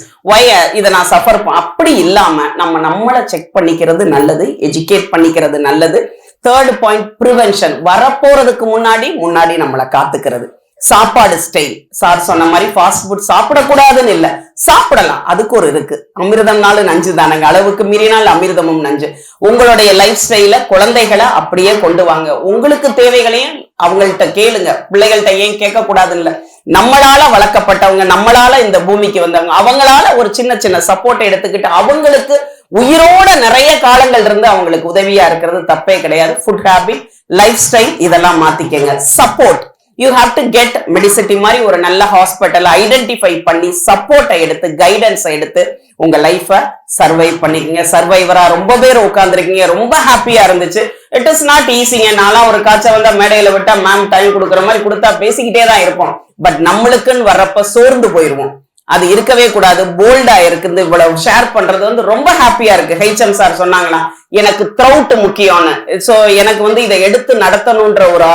இதை நான் சஃபர் அப்படி இல்லாம நம்மளை செக் பண்ணிக்கிறது நல்லது, எஜுகேட் பண்ணிக்கிறது நல்லது. Third point prevention. வரப்போறதுக்கு முன்னாடி நம்மளை காத்துக்கிறது. சாப்பாடு ஸ்டைல். சார் சொன்ன மாதிரி ஃபாஸ்ட் ஃபுட் சாப்பிடக்கூடாதுன்னு இல்ல, சாப்பிடலாம், அதுக்கு ஒரு இருக்கு. அமிர்தம்னாலும் நஞ்சு தானங்க, அளவுக்கு மீறினால் அமிர்தமும் நஞ்சு. உங்களுடைய லைஃப் ஸ்டைல குழந்தைகளை அப்படியே கொண்டு வாங்க. உங்களுக்கு தேவைகளையும் அவங்கள்ட்ட கேளுங்க. பிள்ளைகள்கிட்ட ஏன் கேட்க கூடாதுன்னு இல்ல, நம்மளால வளர்க்கப்பட்டவங்க, நம்மளால இந்த பூமிக்கு வந்தவங்க, அவங்களால ஒரு சின்ன சின்ன சப்போர்ட்டை எடுத்துக்கிட்டு அவங்களுக்கு உயிரோட நிறைய காலங்கள் இருந்து அவங்களுக்கு உதவியா இருக்கிறது தப்பே கிடையாது. ஃபுட் ஹேபிட், லைஃப் ஸ்டைல் இதெல்லாம் மாத்திக்கங்க. Support. You have to get Medicity மாதிரி ஒரு நல்ல ஹாஸ்பிட்டல் ஐடென்டிஃபை பண்ணி சப்போர்ட்டை எடுத்து கைடன்ஸை எடுத்து உங்க லைஃபை சர்வைவ் பண்ணிக்கங்க. சர்வைவரா ரொம்ப பேர் உட்காந்துருக்கீங்க, ரொம்ப ஹாப்பியா இருந்துச்சு. இட் இஸ் நாட் ஈஸிங்க. நான்லாம் ஒரு காய்ச்சல் வந்தா மேடையில விட்டா மேம் டைம் கொடுக்குற மாதிரி கொடுத்தா பேசிக்கிட்டே தான் இருப்போம். பட் நம்மளுக்குன்னு வர்றப்ப சோர்ந்து போயிருவோம். அது இருக்கவே கூடாது. போல்டா இருக்குது. இவ்வளவு ஷேர் பண்றது ரொம்ப ஹாப்பியா இருக்கு. ஹெச்எம் சார் சொன்னாங்கன்னா எனக்கு த்ரௌட் முக்கியம்னு. சோ எனக்கு இதை எடுத்து நடத்தணும்ன்ற ஒரு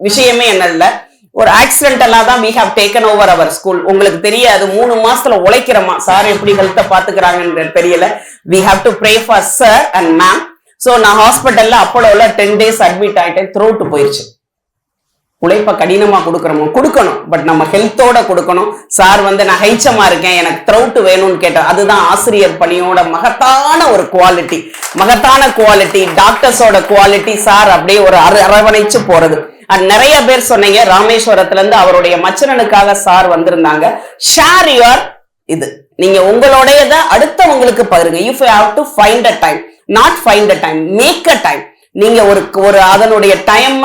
விஷயமே என்ன இல்ல. ஒரு ஆக்சிடென்டலா தான் we have taken over our school. உங்களுக்கு தெரியாது 3 மாசத்துல உழைக்கிறோமா சார் எப்படி ஹெல்த்தை பாத்துக்கிறாங்கன்னு தெரியல. we have to pray for sir and ma'am. So நான் ஹாஸ்பிட்டல்ல அப்போலோல 10 days அட்மிட் ஆயிட்டேன். த்ரோட் போயிருச்சு. உழைப்ப கடினமா கொடுக்கணும் பட் நம்ம ஹெல்த்தோட கொடுக்கணும். சார் வந்து நான் ஹைச்சமா இருக்கேன் எனக்கு த்ரோட் வேணும்னு கேட்டேன். அதுதான் ஆசிரியர் பணியோட மகத்தான ஒரு குவாலிட்டி, மகத்தான குவாலிட்டி, டாக்டர்ஸோட குவாலிட்டி. சார் அப்படியே ஒரு அரவணைச்சு போறது. நிறைய பேர் சொன்னீங்க ராமேஸ்வரத்துல இருந்து அவருடைய மச்சனனுக்காக சார் வந்திருந்தாங்க. ஷேர் யுவர் இது, நீங்க உங்களுடையத அடுத்தவங்களுக்கு பகிருங்க. If you have to find a time, not find a time, make a time. நீங்க ஒரு அதனுடைய டைம்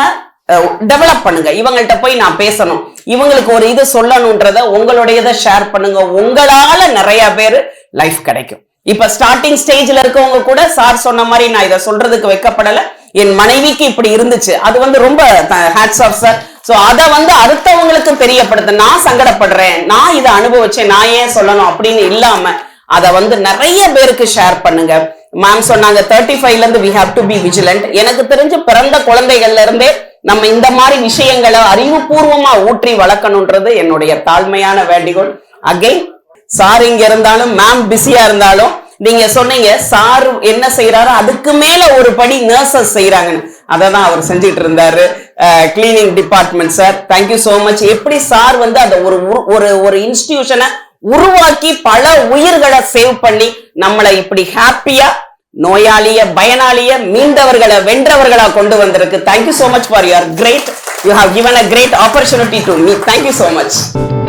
டெவலப் பண்ணுங்க. இவங்கள்ட்ட போய் நான் பேசணும், இவங்களுக்கு ஒரு இது சொல்லணும்ன்றத உங்களுடையதை ஷேர் பண்ணுங்க. உங்களால நிறைய பேர் லைஃப் கிடைக்கும். இப்ப ஸ்டார்டிங் ஸ்டேஜ்ல இருக்கவங்க கூட சார் சொன்ன மாதிரி நான் இதை சொல்றதுக்கு வைக்கப்படல. என் மனைவிக்கு இப்படி இருந்துச்சு, அது வந்து ரொம்ப ஹேட்ஸ் ஆஃப் சார். சோ அத வந்து அடுத்தவங்களுக்கு தெரியப்படுத்த, நான் சங்கடப்படுறேன், நான் இதை அனுபவிச்சேன், நான் ஏன் சொல்லணும் அப்படின்னு இல்லாம அத வந்து நிறைய பேருக்கு ஷேர் பண்ணுங்க. மேம் சொன்னாங்க 35ல இருந்து we have to be vigilant. எனக்கு தெரிஞ்சு பிறந்த குழந்தைகள்ல இருந்தே நம்ம இந்த மாதிரி விஷயங்களை அறிவுபூர்வமா ஊற்றி வளர்க்கணும்ன்றது என்னுடைய தாழ்மையான வேண்டுகோள். அகைன் சார் இங்க இருந்தாலும் மேம் பிஸியா இருந்தாலும் நீங்க சொன்னீங்க சார் என்ன செய்யறாரோ அதுக்கு மேல ஒரு படி நர்சஸ் செய்யறாங்கன்னு, அதான் அவர் செஞ்சுட்டு இருந்தாரு. Cleaning department sir, thank you so much. எப்படி சார் வந்து அந்த ஒரு இன்ஸ்டிடியூஷனை உருவாக்கி பல உயிர்களை சேவ் பண்ணி நம்மளை இப்படி ஹாப்பியா நோயாளிய பயனாளிய மீண்டவர்களை வென்றவர்களா கொண்டு வந்திருக்கு. Thank you so much for your great, you have given a great opportunity to me. Thank you so much.